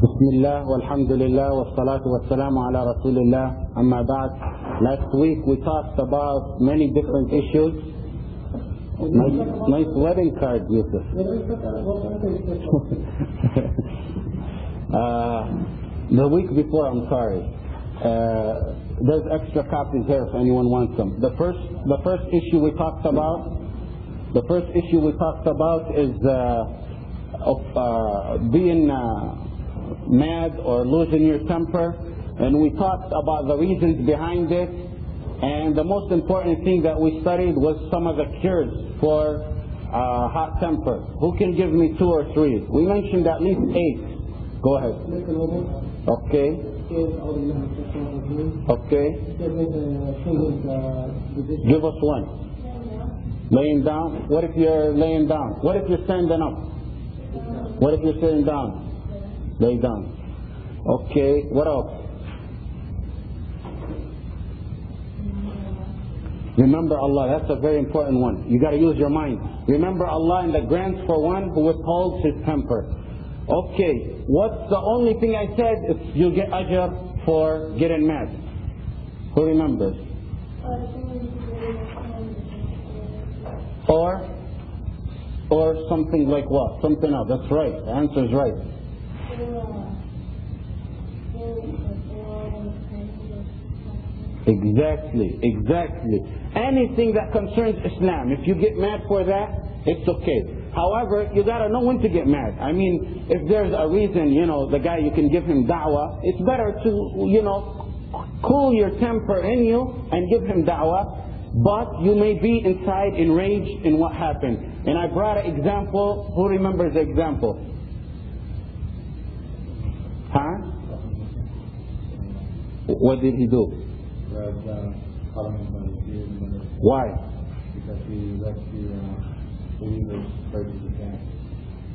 Bismillah, walhamdulillah, wassalatu wassalamu ala rasulillah, amma ba'd. Last week we talked about many different issues. Nice wedding card, Yusuf. The week before, I'm sorry. There's extra copies here if anyone wants them. The first issue we talked about is being mad or losing your temper, and we talked about the reasons behind it, and the most important thing that we studied was some of the cures for hot temper. Who can give me 2 or 3? We mentioned at least 8. Go ahead. Okay. Give us one. Laying down. What if you're laying down? What if you're standing up? What if you're sitting down? Lay down. Okay, what else? Remember Allah, that's a very important one. You got to use your mind. Remember Allah and the grants for one who withholds his temper. Okay, what's the only thing I said is you get ajr for getting mad? Who remembers? Or something like what? Something else. That's right. The answer is right. Exactly. Anything that concerns Islam, if you get mad for that, it's okay. However, you gotta know when to get mad. I mean, if there's a reason, the guy, you can give him da'wah, it's better to, cool your temper in you and give him da'wah, but you may be inside enraged in what happened. And I brought an example. Who remembers the example? Huh? What did he do? Why? Because he left the believers purchase the camp.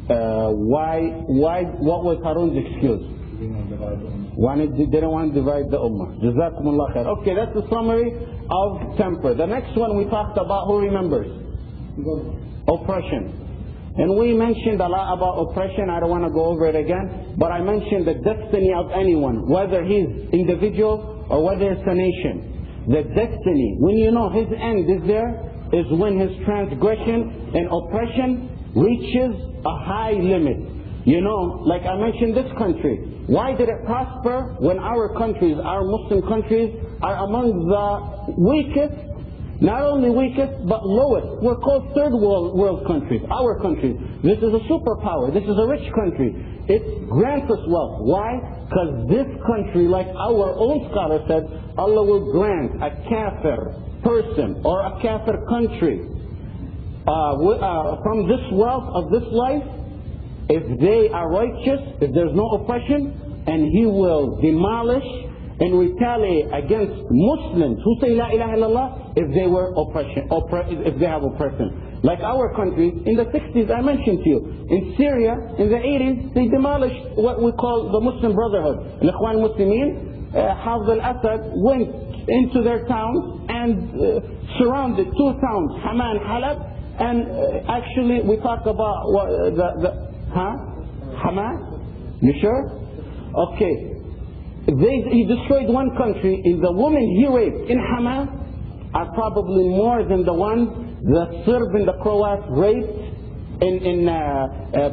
Why? What was Harun's excuse? He didn't divide the ummah. Didn't want to divide the ummah. Jazakumullah khair. Okay, that's the summary of temper. The next one we talked about, who remembers? Oppression. And we mentioned a lot about oppression. I don't want to go over it again, but I mentioned the destiny of anyone, whether he's individual or whether it's a nation. The destiny, when you know his end is there, is when his transgression and oppression reaches a high limit. Like I mentioned this country. Why did it prosper when our countries, our Muslim countries, are among the weakest? Not only weakest, but lowest. We're called third world countries, our countries. This is a superpower. This is a rich country. It grants us wealth. Why? Because this country, like our own scholar said, Allah will grant a kafir person or a kafir country from this wealth of this life, if they are righteous, if there's no oppression, and He will demolish and retaliate against Muslims who say La ilaha illallah if they were if they have oppression. Like our country, in the 60s, I mentioned to you, in Syria, in the 80s, they demolished what we call the Muslim Brotherhood. Al-Ikhwan Muslimin, Hafez al-Assad went into their towns and surrounded 2 towns, Hama and Halab, and actually we talked about Hama? You sure? Okay. He destroyed one country, and the women he raped in Hama are probably more than the ones the Serb and the Croats raped in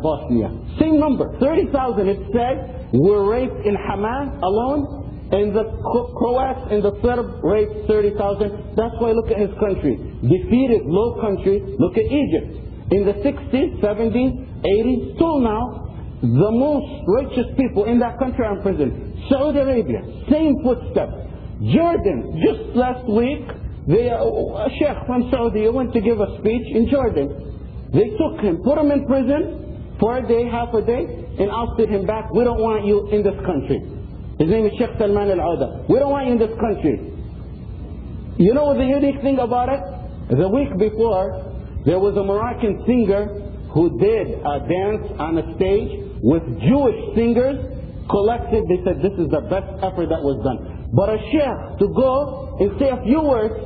Bosnia. Same number, 30,000 it said were raped in Hama alone, and the Croats and the Serb raped 30,000. That's why look at his country. Defeated, low country. Look at Egypt. In the 60s, 70s, 80s, still now, the most richest people in that country are in prison. Saudi Arabia, same footsteps. Jordan, just last week, a Shaykh from Saudi went to give a speech in Jordan. They took him, put him in prison for a day, half a day, and ousted him back. We don't want you in this country. His name is Shaykh Salman al-Auda. We don't want you in this country. You know the unique thing about it? The week before, there was a Moroccan singer who did a dance on a stage with Jewish singers collected. They said this is the best effort that was done. But a sheikh to go and say a few words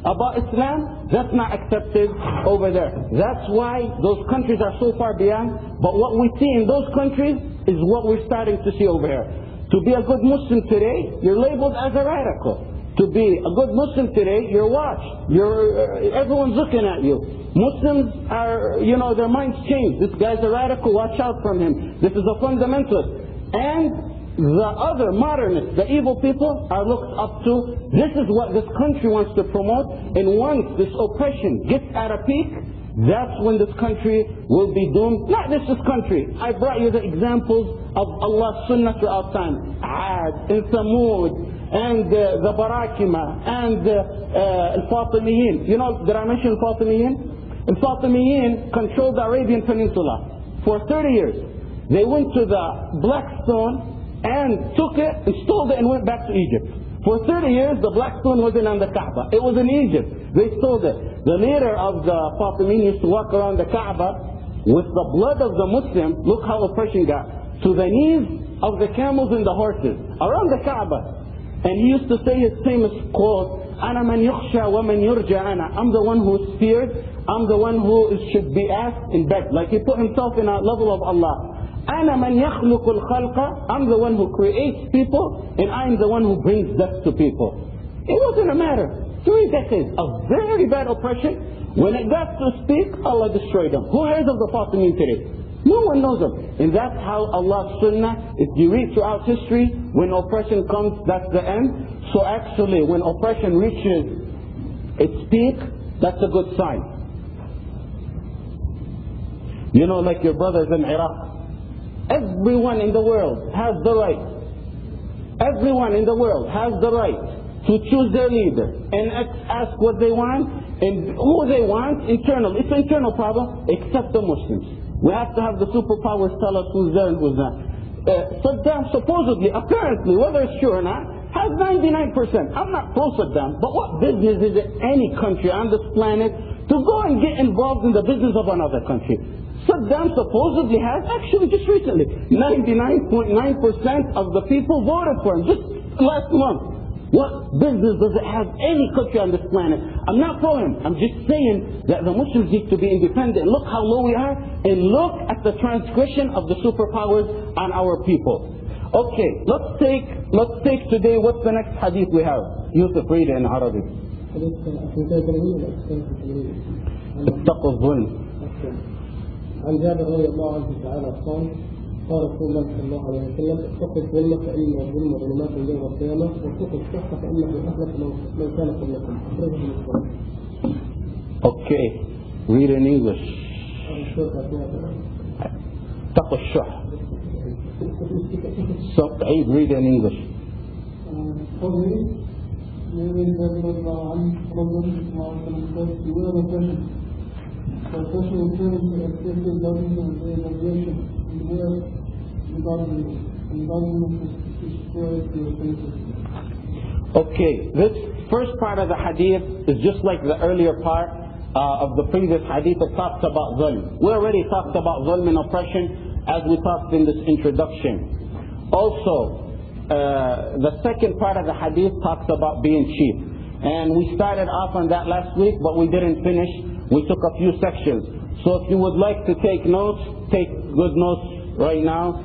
about Islam, that's not accepted over there. That's why those countries are so far beyond. But what we see in those countries is what we're starting to see over here. To be a good Muslim today, you're labeled as a radical. To be a good Muslim today, you're watched. Everyone's looking at you. Muslims are, their minds change. This guy's a radical, watch out from him. This is a fundamentalist. And the other modernists, the evil people, are looked up to. This is what this country wants to promote. And once this oppression gets at a peak, that's when this country will be doomed. Not just this country. I brought you the examples of Allah's sunnah throughout time. Ad and Thamud and the Barakima and Al-Fatimiyin. Did I mention Al-Fatimiyin? Al-Fatimiyin controlled the Arabian Peninsula for 30 years. They went to the Black Stone and took it and stole it and went back to Egypt. For 30 years, the black stone wasn't on the Kaaba. It was in Egypt. They stole it. The leader of the Fatimiyin used to walk around the Kaaba with the blood of the Muslim. Look how oppression got. To the knees of the camels and the horses. Around the Kaaba. And he used to say his famous quote, أَنَا مَنْ يُخْشَى وَمَنْ يُرْجَى أَنَا. I'm the one who is feared. I'm the one who should be asked and begged. Like he put himself in a level of Allah. أَنَا مَنْ يَخْلُقُ الْخَلْقَ. I'm the one who creates people, and I'm the one who brings death to people. It wasn't a matter. 3 decades of very bad oppression. When it got to speak, Allah destroyed them. Who hears of the Fatimiyin today? No one knows them. And that's how Allah's sunnah, if you read throughout history, when oppression comes, that's the end. So actually, when oppression reaches its peak, that's a good sign. Like your brothers in Iraq. Everyone in the world has the right. Everyone in the world has the right to choose their leader and ask what they want and who they want internal. It's an internal problem, except the Muslims. We have to have the superpowers tell us who's there and who's not. Saddam supposedly, apparently, whether it's true or not, has 99%. I'm not pro-Saddam, but what business is it any country on this planet to go and get involved in the business of another country? Saddam supposedly has, actually just recently, 99.9% of the people voted for him, just last month. What business does it have any country on this planet? I'm not for him. I'm just saying that the Muslims need to be independent. Look how low we are, and look at the transgression of the superpowers on our people. Okay, let's take today, what's the next hadith we have? Yusuf, read it in Arabic. اتقوا الظلم. عن جابر رضي الله عنه تعالى قال رسول الله صلى الله عليه وسلم اتقوا الظلم فإن الظلم ظلمات يوم القيامة واتقوا الشح فإنه أهلك من كان قبلكم. Okay, read in English. اتقوا الشح. So, read in English. Okay, this first part of the hadith is just like the earlier part of the previous hadith that talks about zulm. We already talked about zulm and oppression as we talked in this introduction. Also, the second part of the hadith talks about being cheap. And we started off on that last week, but we didn't finish. We took a few sections. So if you would like to take notes, take good notes right now.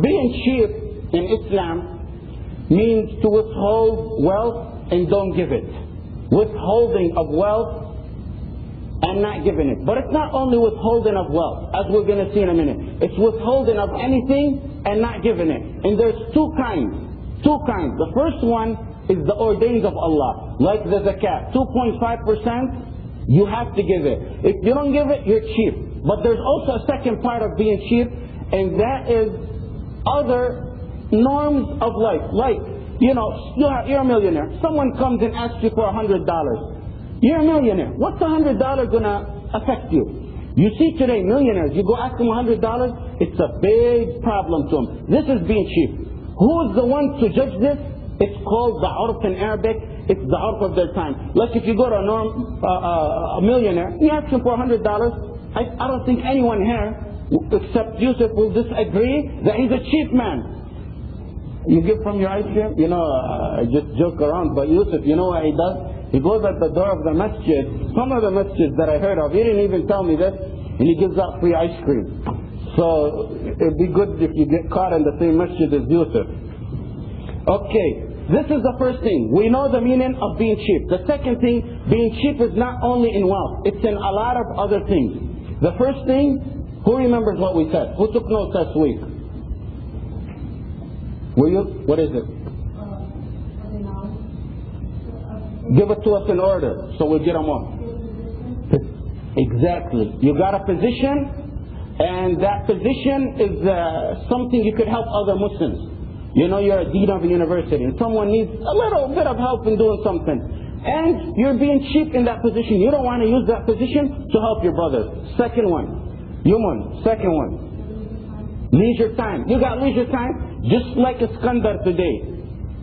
Being cheap in Islam means to withhold wealth and don't give it. Withholding of wealth and not giving it. But it's not only withholding of wealth, as we're going to see in a minute. It's withholding of anything and not giving it. And there's two kinds. The first one is the ordained of Allah, like the zakat. 2.5%, you have to give it. If you don't give it, you're cheap. But there's also a second part of being cheap, and that is other norms of life. Like, you're a millionaire. Someone comes and asks you for $100. You're a millionaire. What's $100 going to affect you? You see today, millionaires, you go ask them $100, it's a big problem to them. This is being cheap. Who is the one to judge this? It's called the urf in Arabic. It's the urf of their time. Like if you go to a millionaire, you ask him for $100, I don't think anyone here, except Yusuf, will disagree that he's a cheap man. You give from your ice cream? I just joke around, but Yusuf, you know what he does? He goes at the door of the masjid, some of the masjids that I heard of, he didn't even tell me this, and he gives out free ice cream. So it'd be good if you get caught in the same masjid as Yusuf. Okay, this is the first thing. We know the meaning of being cheap. The second thing, being cheap is not only in wealth, it's in a lot of other things. The first thing, who remembers what we said? Who took notes last week? Were you? What is it? Give it to us in order so we'll get them all. Exactly. You got a position, and that position is something you could help other Muslims. You know, you're a dean of a university and someone needs a little bit of help in doing something. And you're being cheap in that position. You don't want to use that position to help your brothers. Second one. Yuman. Second one. Leisure time. You got leisure time? Just like Iskandar today.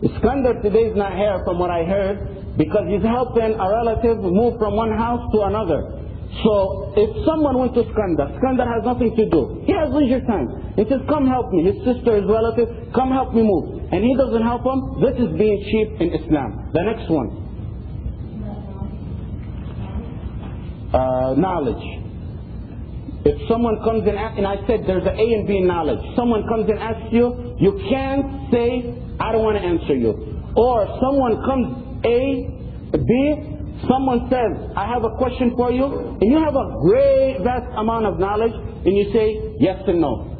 Iskandar today is not here from what I heard because he's helping a relative move from one house to another. So if someone went to Iskandar has nothing to do. He has leisure time. He says, come help me. His sister, his relative, come help me move. And he doesn't help him. This is being cheap in Islam. The next one. Knowledge. If someone comes and asks, and I said there's an A and B in knowledge. Someone comes and asks you, you can't say, I don't want to answer you. Or someone comes A, B, someone says, I have a question for you, and you have a great, vast amount of knowledge, and you say yes and no.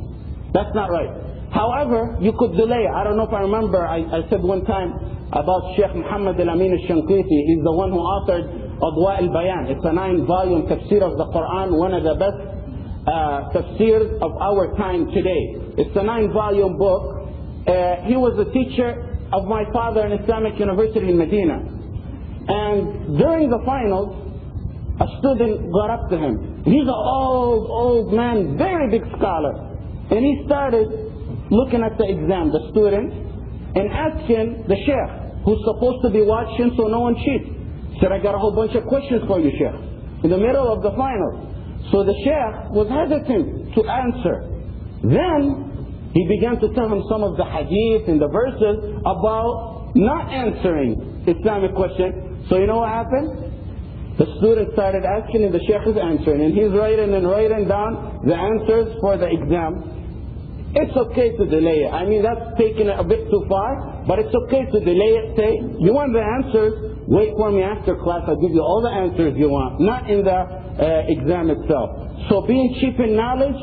That's not right. However, you could delay. I don't know if I remember, I said one time about Shaykh Muhammad al-Amin al-Shankiti. He's the one who authored Adwa al-Bayan. It's a 9-volume tafsir of the Qur'an, one of the best tafsirs of our time today. It's a 9-volume book. He was a teacher of my father in Islamic University in Medina. And during the finals, a student got up to him. He's an old man, very big scholar. And he started looking at the exam, the student, and asking the Shaykh, who's supposed to be watching so no one cheats. Said, I got a whole bunch of questions for you, Shaykh, in the middle of the finals. So the Shaykh was hesitant to answer. Then he began to tell him some of the hadith and the verses about not answering Islamic questions. So you know what happened? The student started asking and the Shaykh is answering. And he's writing down the answers for the exam. It's okay to delay it. I mean, that's taking it a bit too far, but it's okay to delay it. Say, you want the answers? Wait for me after class. I'll give you all the answers you want. Not in the exam itself. So being cheap in knowledge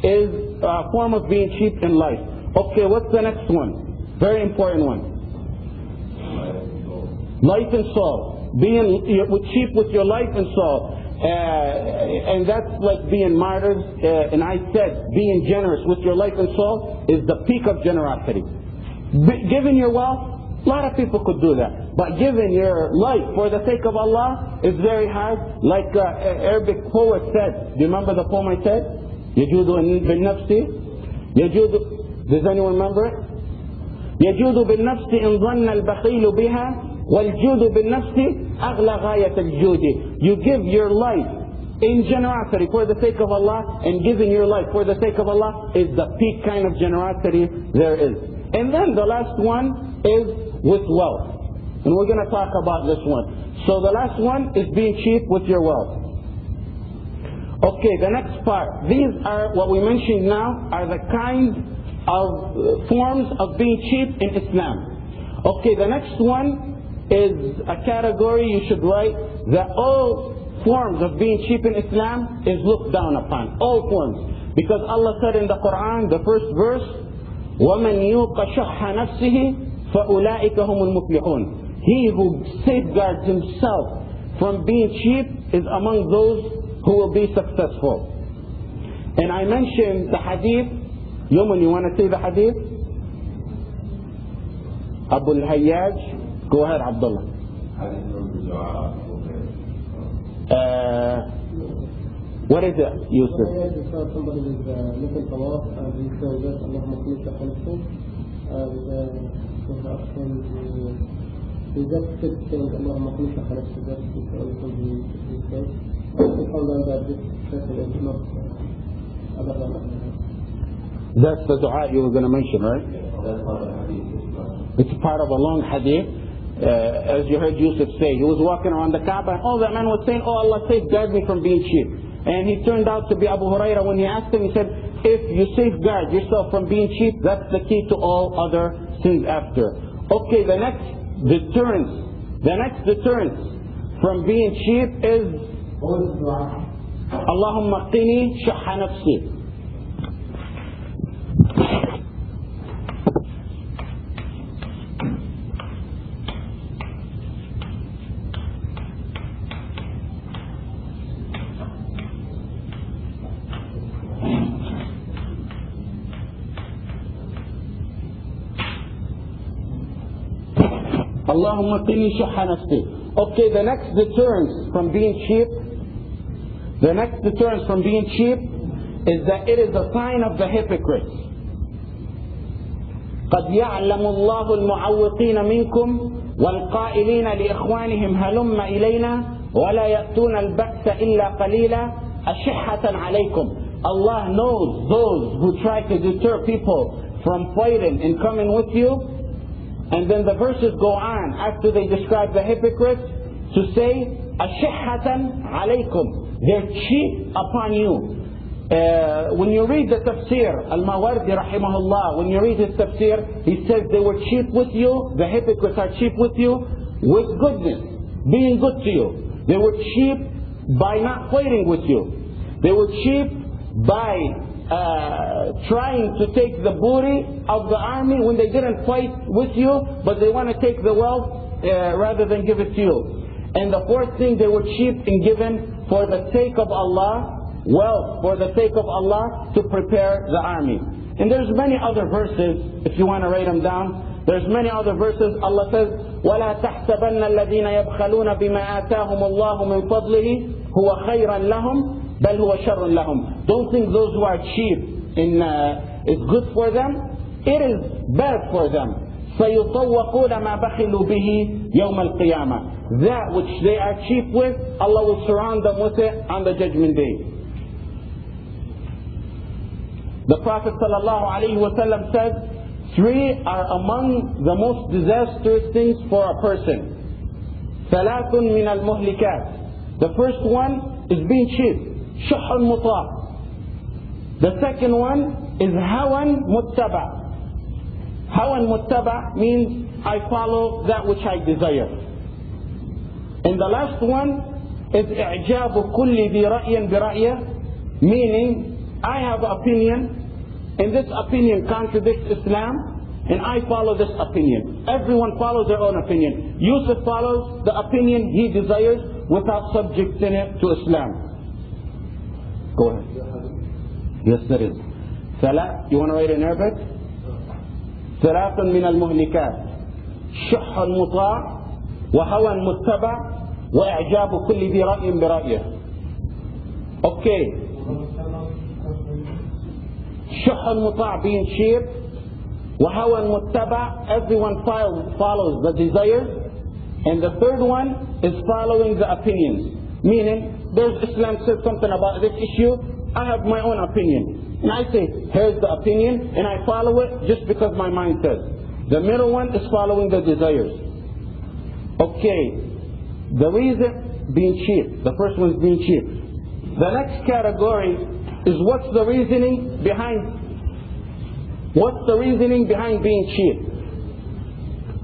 is a form of being cheap in life. Okay, what's the next one? Very important one. Life and soul. Being cheap with your life and soul. And that's like being martyrs. And I said being generous with your life and soul is the peak of generosity. Giving your wealth, a lot of people could do that. But giving your life for the sake of Allah is very hard. Like Arabic poet said. Do you remember the poem I said? يجود بالنفس. Does anyone remember it? يجود بالنفس إن ظن البخيل بها والجود بالنفس أغلى غاية الجود. You give your life in generosity for the sake of Allah, and giving your life for the sake of Allah is the peak kind of generosity there is. And then the last one is with wealth. And we're going to talk about this one. So the last one is being cheap with your wealth. Okay, the next part. These are what we mentioned now are the kinds of forms of being cheap in Islam. Okay, the next one is a category you should write that all forms of being cheap in Islam is looked down upon. All forms. Because Allah said in the Qur'an, the first verse, وَمَنْ يُوقَ شُحَّ نَفْسِهِ فَأُولَٰئِكَ هُمُ الْمُفْلِحُونَ. He who safeguards himself from being cheap is among those who will be successful. And I mentioned the hadith. Yuman, you want to say the hadith? Abu al-Hayyaj. Go ahead, Abdullah. What is it, Yusuf? Somebody is making tawaf and he says that Allahumma khulika khalifun, and he asked him to just sit saying Allahumma khulika khalifun, just to everything he says. We found out that this person is not other than Allah. That's the dua you were going to mention, right? It's part of a long hadith. As you heard Yusuf say, he was walking around the Kaaba and all that man was saying, oh Allah safeguard me from being cheap. And he turned out to be Abu Hurairah. When he asked him, he said, if you safeguard yourself from being cheap, that's the key to all other sins after. Okay, the next deterrence from being cheap is Allahumma qini shahha nafsi. Allahumma qini shahha nafsi. Okay, the next deterrence from being cheap is that it is a sign of the hypocrites. قد يعلم الله المعوقين منكم والقائلين لإخوانهم هلم إلينا ولا يأتون البأس إلا قليلا أشحة عليكم. Allah knows those who try to deter people from fighting and coming with you. And then the verses go on after they describe the hypocrites to say ashihatan alaykum, they're cheap upon you. When you read the tafsir, Al-Mawardi rahimahullah, when you read his tafsir, he says they were cheap with you, the hypocrites are cheap with you, with goodness, being good to you. They were cheap by not fighting with you. They were cheap by trying to take the booty of the army when they didn't fight with you, but they want to take the wealth rather than give it to you. And the fourth thing, they were cheap in giving for the sake of Allah, wealth for the sake of Allah to prepare the army. And there's many other verses, if you want to write them down, there's many other verses. Allah says, وَلَا تَحْسَبَنَّ الَّذِينَ يَبْخَلُونَ بِمَا آتَاهُمُ اللَّهُ مِنْ فَضْلِهِ هُوَ خَيْرًا لَهُمْ بل هو شر لهم. Don't think those who are cheap is good for them. It is bad for them. سيطوقون ما بخلوا به يوم القيامة. That which they are cheap with, Allah will surround them with it on the judgment day. The Prophet ﷺ said, 3 are among the most disastrous things for a person. ثلاث من المهلكات. The first one is being cheap. شح مطاع. The second one is هوى متبع. هوى متبع means I follow that which I desire. And the last one is إعجاب كل ذي رأي برأيه, meaning I have an opinion and this opinion contradicts Islam and I follow this opinion. Everyone follows their own opinion. Yusuf follows the opinion he desires without subjecting it to Islam. Go ahead. Yes, there is. You want to write in Arabic? ثلاث من المهلكات شح مطاع وهوى متبع وإعجاب كل ذي رأي برأيه. Okay. شح مطاع, being cheap, وهوى متبع, everyone follows the desires, and the third one is following the opinions, meaning there's Islam says something about this issue, I have my own opinion. And I say, here's the opinion, and I follow it just because my mind says. The middle one is following the desires. Okay, the reason, being cheap. The first one is being cheap. The next category is what's the reasoning behind being cheap?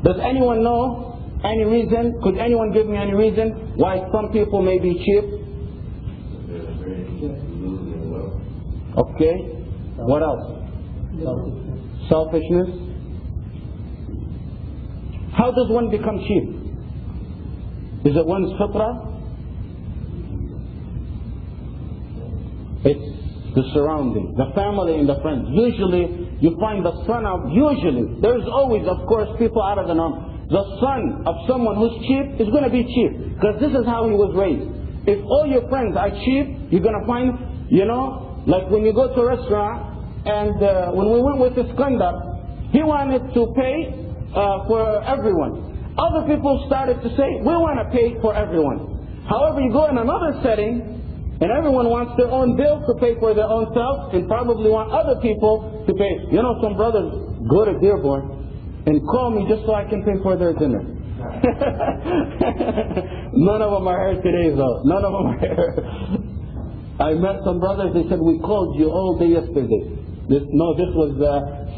Does anyone know any reason? Could anyone give me any reason why some people may be cheap? Okay. What else? Selfishness. How does one become cheap? Is it one's fitrah? It's the surrounding, the family and the friends. Usually you find the son of, there's always of course people out of the norm. The son of someone who's cheap is going to be cheap because this is how he was raised. If all your friends are cheap, you're going to find, like when you go to a restaurant, and when we went with Iskandar, he wanted to pay for everyone. Other people started to say, we want to pay for everyone. However, you go in another setting, and everyone wants their own bill to pay for their own self, and probably want other people to pay. Some brothers go to Dearborn and call me just so I can pay for their dinner. None of them are here today though. None of them are here. I met some brothers, they said, we called you all day yesterday. This was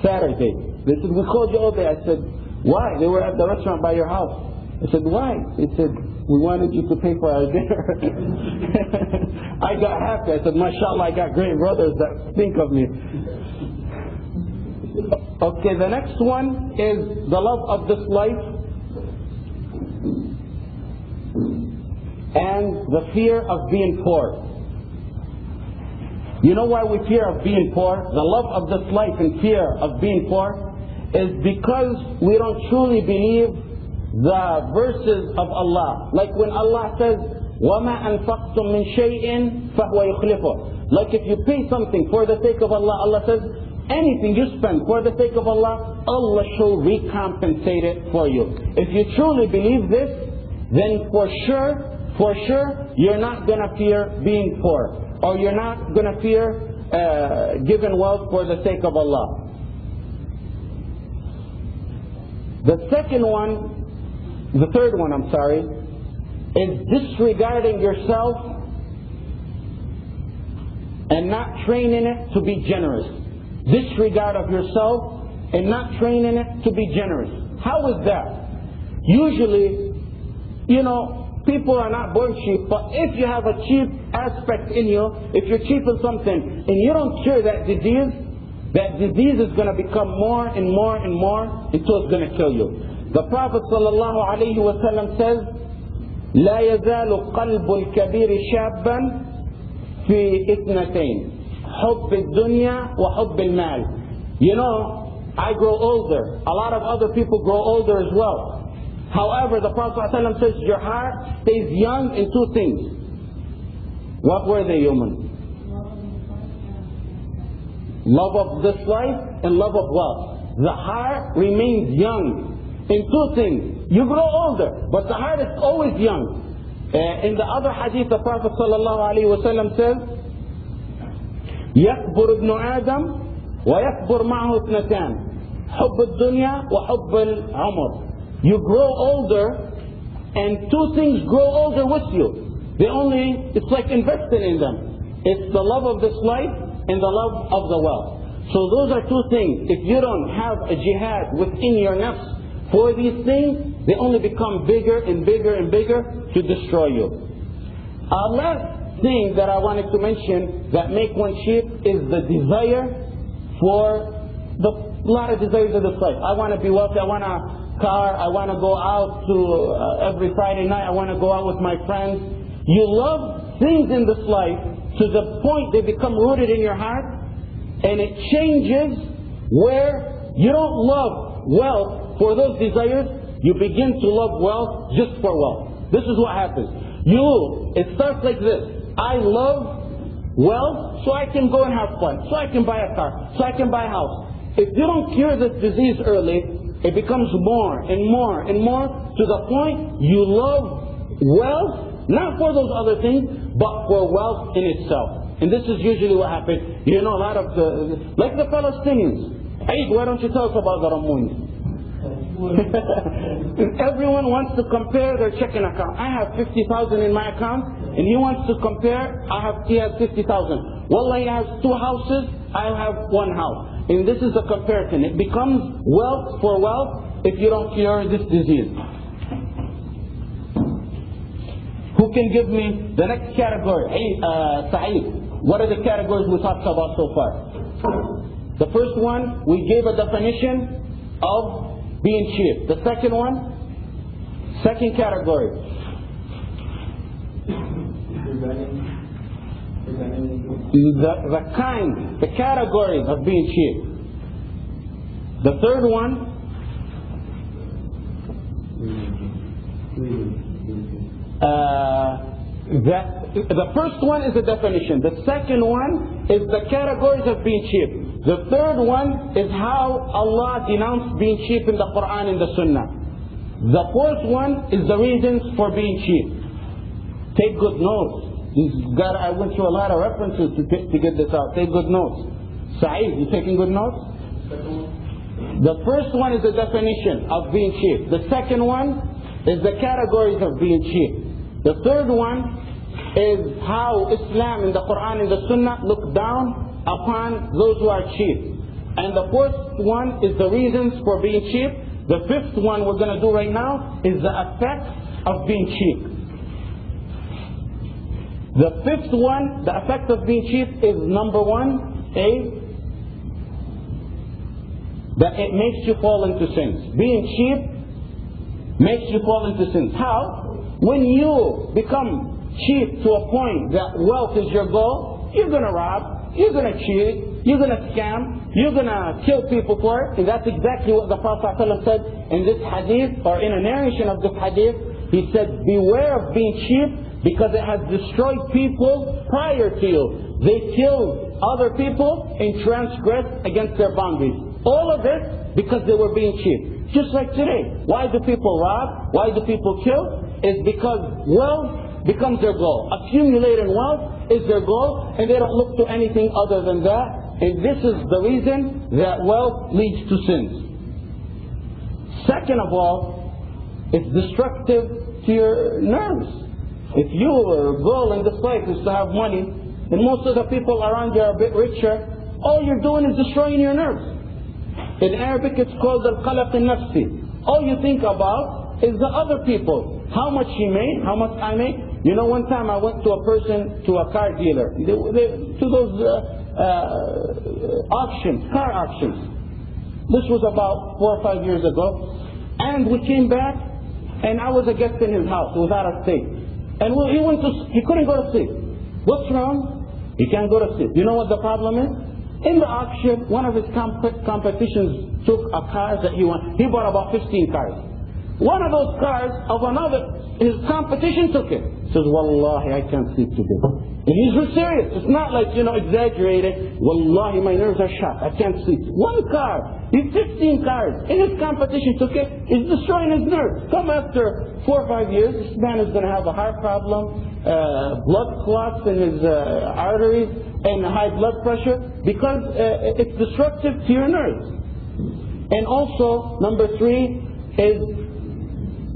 Saturday. They said, we called you all day. I said, why? They were at the restaurant by your house. I said, why? They said, we wanted you to pay for our dinner. I got happy. I said, mashallah, I got great brothers that think of me. Okay, the next one is the love of this life and the fear of being poor. You know why we fear of being poor? The love of this life and fear of being poor is because we don't truly believe the verses of Allah. Like when Allah says, وَمَا أَنفَقْتُم مِّن شَيْءٍ فَهُوَ يُخْلِفُهُ. Like if you pay something for the sake of Allah, Allah says, anything you spend for the sake of Allah, Allah shall recompensate it for you. If you truly believe this, then for sure, you're not going to fear being poor. Or you're not going to fear giving wealth for the sake of Allah. The third one, is disregarding yourself and not training it to be generous. Disregard of yourself and not training it to be generous. How is that? Usually, people are not born cheap, but if you have a cheap aspect in you, if you're cheap in something and you don't cure that disease is going to become more and more and more until it's going to kill you. The Prophet ﷺ says, لا يزال قلب الكبير شابا في اثنتين حب الدنيا وحب المال. I grow older. A lot of other people grow older as well. However, the Prophet ﷺ says your heart stays young in two things. What were they, human? Love of this life and love of wealth. The heart remains young in two things. You grow older, but the heart is always young. In the other hadith, the Prophet ﷺ says, يكبر ابن آدم ويكبر معه اثنتان حب الدنيا وحب العمر. You grow older, and two things grow older with you. It's like investing in them. It's the love of this life and the love of the wealth. So those are two things. If you don't have a jihad within your nafs for these things, they only become bigger and bigger and bigger to destroy you. Last thing that I wanted to mention that make one cheap is the desire for a lot of desires of this life. I want to be wealthy, I want a car, I want to go out to every Friday night, I want to go out with my friends. You love things in this life to the point they become rooted in your heart, and it changes where you don't love wealth for those desires, you begin to love wealth just for wealth. This is what happens. It starts like this. I love wealth so I can go and have fun, so I can buy a car, so I can buy a house. If you don't cure this disease early, it becomes more and more and more to the point you love wealth, not for those other things, but for wealth in itself. And this is usually what happens. A lot of like the Palestinians. Hey, why don't you tell us about the Ramones? Everyone wants to compare their checking account. I have 50,000 in my account, and he wants to compare. He has 50,000. Wallah, he has 2 houses, I have 1 house. And this is the comparison. It becomes wealth for wealth if you don't cure this disease. Who can give me the next category? Hey, Sa'id, what are the categories we talked about so far? The first one, we gave a definition of being cheap. The second one, second category. The categories of being cheap. The third one, the first one is the definition. The second one is the categories of being cheap. The third one is how Allah denounced being cheap in the Qur'an and the Sunnah. The fourth one is the reasons for being cheap. Take good notes. I went through a lot of references to get this out. Take good notes. Sa'id, you taking good notes? The first one is the definition of being cheap. The second one is the categories of being cheap. The third one is how Islam in the Qur'an and the Sunnah look down upon those who are cheap. And the fourth one is the reasons for being cheap. The fifth one we're going to do right now is the effects of being cheap. The fifth one, the effect of being cheap is number one, that it makes you fall into sins. Being cheap makes you fall into sins. How? When you become cheap to a point that wealth is your goal, you're going to rob, you're going to cheat, you're going to scam, you're going to kill people for it. And that's exactly what the Prophet ﷺ said in this hadith, or in a narration of this hadith. He said, beware of being cheap, because it has destroyed people prior to you. They killed other people and transgressed against their boundaries. All of this because they were being cheap. Just like today. Why do people rob? Why do people kill? It's because wealth becomes their goal. Accumulating wealth is their goal, and they don't look to anything other than that. And this is the reason that wealth leads to sins. Second of all, it's destructive to your nerves. If your goal in this life is to have money, and most of the people around you are a bit richer, all you're doing is destroying your nerves. In Arabic it's called al-qalaq al-nafsi. All you think about is the other people. How much he made, how much I made. You know, one time I went to a car dealer, to those auctions, car auctions. This was about 4 or 5 years ago. And we came back, and I was a guest in his house. It was out of state. And he couldn't go to sleep. What's wrong? He can't go to sleep. You know what the problem is? In the auction, one of his competitions took a car that he won. He bought about 15 cars. One of those cars of his competition took it. He says, Wallahi, I can't sleep today. And he's serious. It's not like, exaggerated. Wallahi, my nerves are shot. I can't sleep. One car. He's 15 cars. And his competition took it. He's destroying his nerves. Come after 4 or 5 years, this man is going to have a heart problem, blood clots in his arteries, and high blood pressure, because it's destructive to your nerves. And also, number 3 is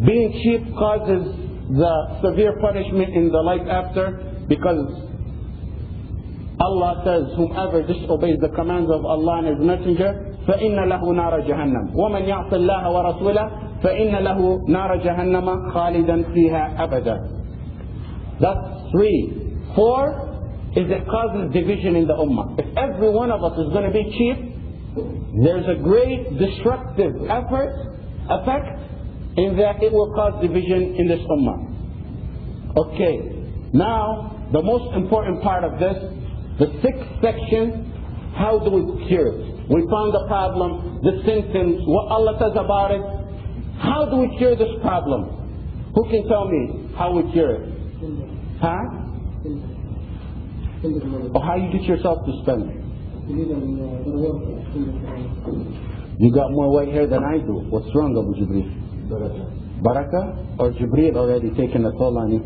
being cheap causes the severe punishment in the life after, because Allah says, whomever disobeys the commands of Allah and His Messenger, فَإِنَّ لَهُ نَارَ جَهَنَّمَ وَمَنْ يَعْصِ اللَّهَ وَرَسُولَهُ فَإِنَّ لَهُ نَارَ جَهَنَّمَ خَالِدًا فِيهَا أَبَدًا. That's 3. 4 is it causes division in the ummah. If every one of us is going to be cheap, there's a great destructive effect in that it will cause division in this ummah. Okay, now the most important part of this, the 6th section, how do we cure it? We found the problem, the symptoms, what Allah says about it. How do we cure this problem? Who can tell me how we cure it? Huh? Or how you get yourself to spend it? You got more white hair than I do. What's wrong, Abu Jibril? Barakah? Or Jibril already taken a toll on you?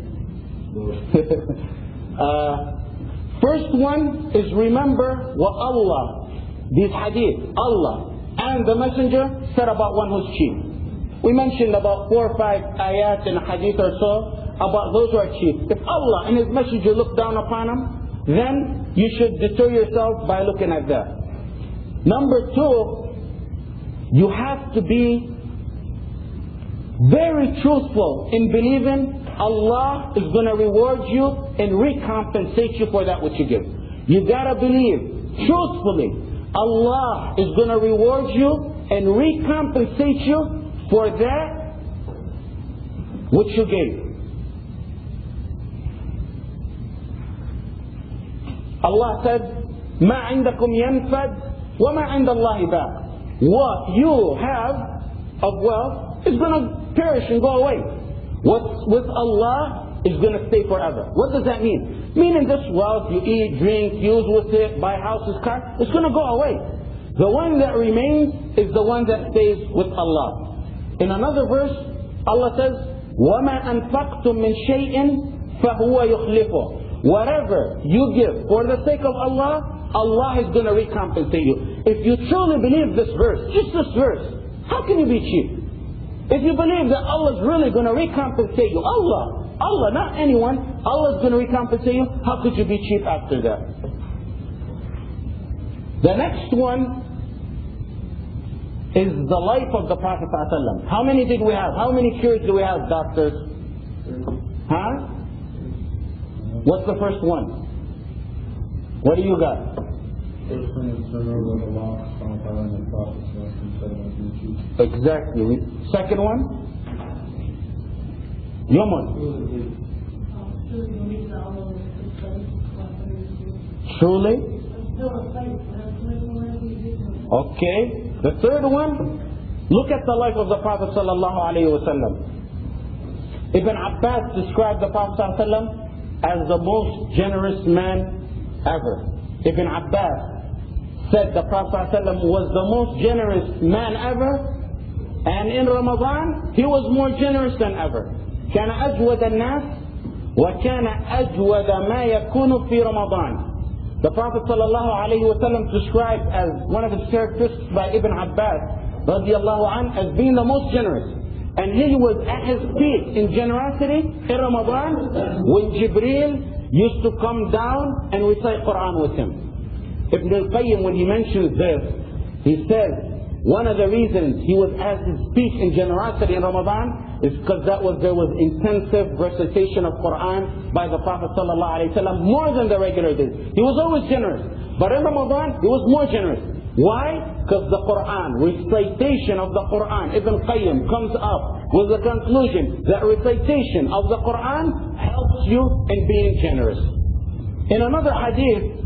First one is remember what Allah, these hadith, Allah and the Messenger said about one who's cheap. We mentioned about 4 or 5 ayat in a hadith or so about those who are cheap. If Allah and His Messenger look down upon them, then you should deter yourself by looking at that. Number 2, you have to be very truthful in believing Allah is going to reward you and recompensate you for that which you give. You got to believe truthfully Allah is going to reward you and recompensate you for that which you gave. Allah said, مَا عِنْدَكُمْ يَنْفَدْ وَمَا عِنْدَ اللَّهِ بَاقٍ. What you have of wealth is going to perish and go away. What's with Allah is going to stay forever. What does that mean? Meaning this wealth, you eat, drink, use with it, buy houses, cars, it's going to go away. The one that remains is the one that stays with Allah. In another verse, Allah says, وَمَا أَنفَقْتُم مِّن شَيْءٍ فَهُوَ يُخْلِفُهُ. Whatever you give for the sake of Allah, Allah is going to recompensate you. If you truly believe this verse, just this verse, how can you be cheap? If you believe that Allah is really going to recompensate you, Allah, Allah, not anyone. Allah is going to recompensate you. How could you be cheap after that? The next one is the life of the Prophet ﷺ. How many did we have? How many cures do we have, doctors? Huh? What's the first one? What do you got? First one is turn over the law and the Prophet Exactly. Second one? Yaman. Truly? Okay. The third one, look at the life of the Prophet sallallahu alaihi wasallam. Ibn Abbas described the Prophet sallallahu alaihi wasallam as the most generous man ever. Ibn Abbas said the Prophet ﷺ was the most generous man ever, and in Ramadan he was more generous than ever. كان أجود الناس وكان أجود ما يكون في رمضان. The Prophet ﷺ described as one of his characteristics by Ibn Abbas radiallahu anh as being the most generous. And he was at his peak in generosity in Ramadan when Jibril used to come down and recite Qur'an with him. Ibn al-Qayyim, when he mentions this, he says one of the reasons he was at his peak in generosity in Ramadan is because there was intensive recitation of Qur'an by the Prophet ﷺ more than the regular days. He was always generous, but in Ramadan he was more generous. Why? Because the Qur'an, recitation of the Qur'an, Ibn Qayyim comes up with the conclusion that recitation of the Qur'an helps you in being generous. In another hadith,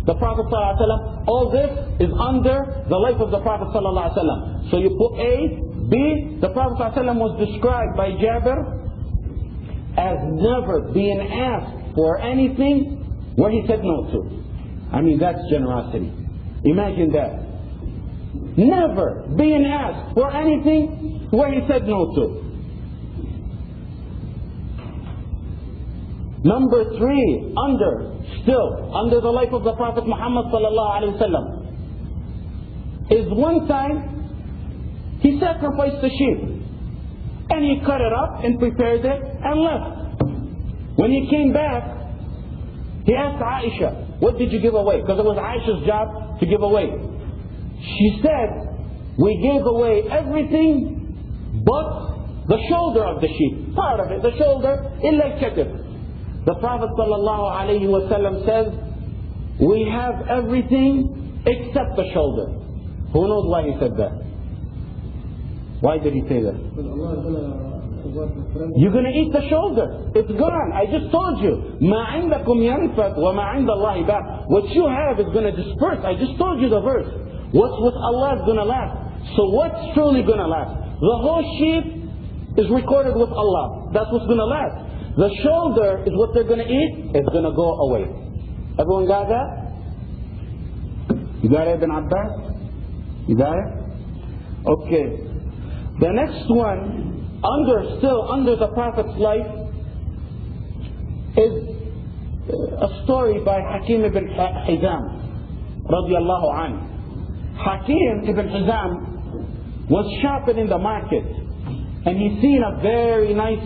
the Prophet ﷺ, all this is under the life of the Prophet ﷺ. So you put A, B, the Prophet ﷺ was described by Jabir as never being asked for anything where he said no to. I mean, that's generosity. Imagine that. Never being asked for anything where he said no to. Number 3, still under the life of the Prophet Muhammad sallallahu alaihi wasallam, is one time he sacrificed a sheep and he cut it up and prepared it and left. When he came back, he asked Aisha, "What did you give away?" Because it was Aisha's job to give away. She said, "We gave away everything but the shoulder of the sheep, part of it, the shoulder, illa al-katif." The Prophet ﷺ says, "We have everything except the shoulder." Who knows why he said that? Why did he say that? You're going to eat the shoulder. It's gone. I just told you. مَا عِنْدَكُمْ يَنْفَدْ وَمَا عِنْدَ اللَّهِ بَاقٍ. What you have is going to disperse. I just told you the verse. What's with Allah is going to last. So what's truly going to last? The whole sheep is recorded with Allah. That's what's going to last. The shoulder is what they're going to eat. It's going to go away. Everyone got that? You got it, Ibn Abbas? You got it? Okay. The next one, still under the Prophet's life, is a story by Hakim ibn Hizam radiallahu anhu. Hakim ibn Hizam was shopping in the market and he seen a very nice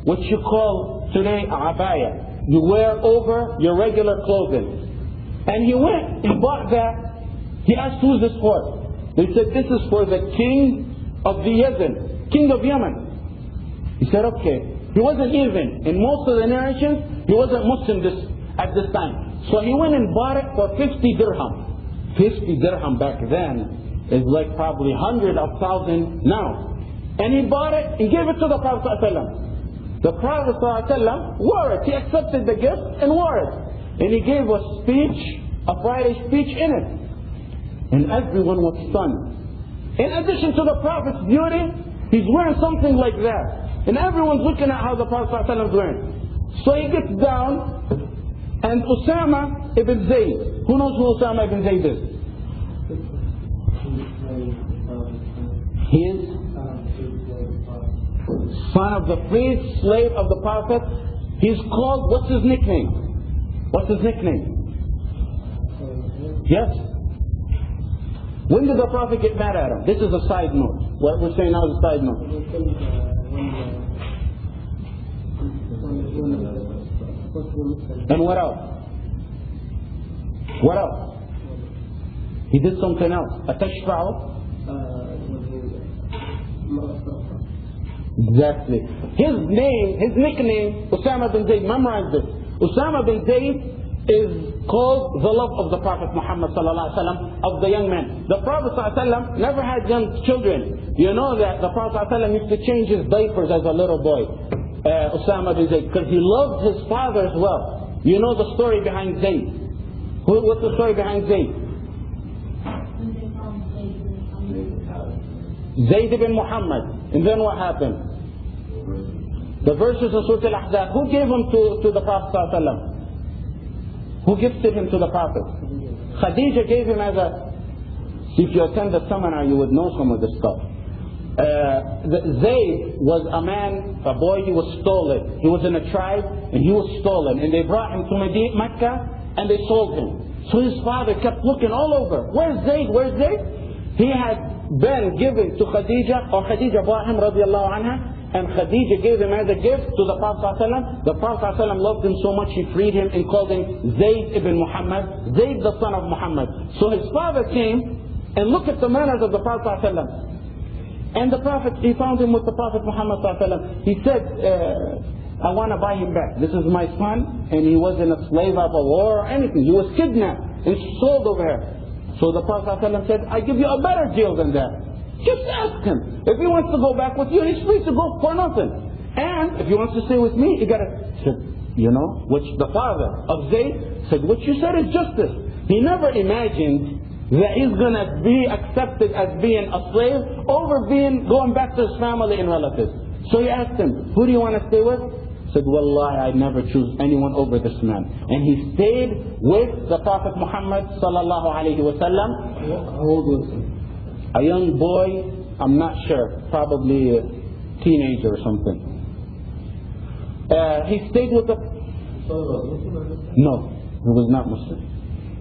what you call today a abaya. You wear over your regular clothing. And he went and bought that. He asked, "Who's this for?" They said, "This is for the king of the Yemen, king of Yemen." He said, "Okay." He wasn't even, in most of the narrations, he wasn't Muslim at this time. So he went and bought it for 50 dirham. 50 dirham back then is like probably hundreds of thousands now. And he bought it and gave it to the Prophet ﷺ. The Prophet ﷺ wore it. He accepted the gift and wore it. And he gave a speech, a Friday speech in it. And everyone was stunned. In addition to the Prophet's beauty, he's wearing something like that. And everyone's looking at how the Prophet ﷺ is wearing. So he gets down, and Usama ibn Zayd. Who knows who Usama ibn Zayd is? He is son of the freed slave of the Prophet. He's called, what's his nickname? What's his nickname? Yes? When did the Prophet get mad at him? This is a side note. What we're saying now is a side note. And what else? What else? He did something else. أتشفع? Exactly. His name, his nickname, Usama bin Zayd, memorize this. Usama bin Zayd is called the love of the Prophet Muhammad sallallahu alaihi wasallam, of the young men. The Prophet sallallahu alaihi wasallam never had young children. You know that the Prophet sallallahu alaihi wasallam used to change his diapers as a little boy, Usama bin Zayd, because he loved his father as well. You know the story behind Zayd. What's the story behind Zayd? Zayd ibn Muhammad. And then what happened? The verses of Surah Al-Ahzab. Who gave him to the Prophet sallallahu alaihi wasallam? Who gifted him to the Prophet? Khadija gave him as a... See, if you attend the seminar, you would know some of this stuff. Zayd was a man, a boy, he was stolen. He was in a tribe, and he was stolen. And they brought him to Mecca, and they sold him. So his father kept looking all over. Where's Zayd? Where's Zayd? He had been given to Khadija, or Khadija bought him, radiallahu anha, and Khadija gave him as a gift to the Prophet ﷺ. The Prophet ﷺ loved him so much he freed him and called him Zayd ibn Muhammad, Zayd the son of Muhammad. So his father came and looked at the manners of the Prophet ﷺ. And the Prophet, he found him with the Prophet Muhammad ﷺ. He said, I want to buy him back. This is my son, and he wasn't a slave of a war or anything. He was kidnapped and sold over here. So the Prophet ﷺ said, I give you a better deal than that. Just ask him. If he wants to go back with you, he's free to go for nothing. And if he wants to stay with me, he got to... Said, you know, which the father of Zayd said, what you said is justice. He never imagined that he's going to be accepted as being a slave over going back to his family and relatives. So he asked him, who do you want to stay with? Said, Wallahi, I'd never choose anyone over this man. And he stayed with the Prophet Muhammad sallallahu alayhi wa sallam. How old was he? A young boy, I'm not sure, probably a teenager or something. He stayed with the... No, he was not Muslim.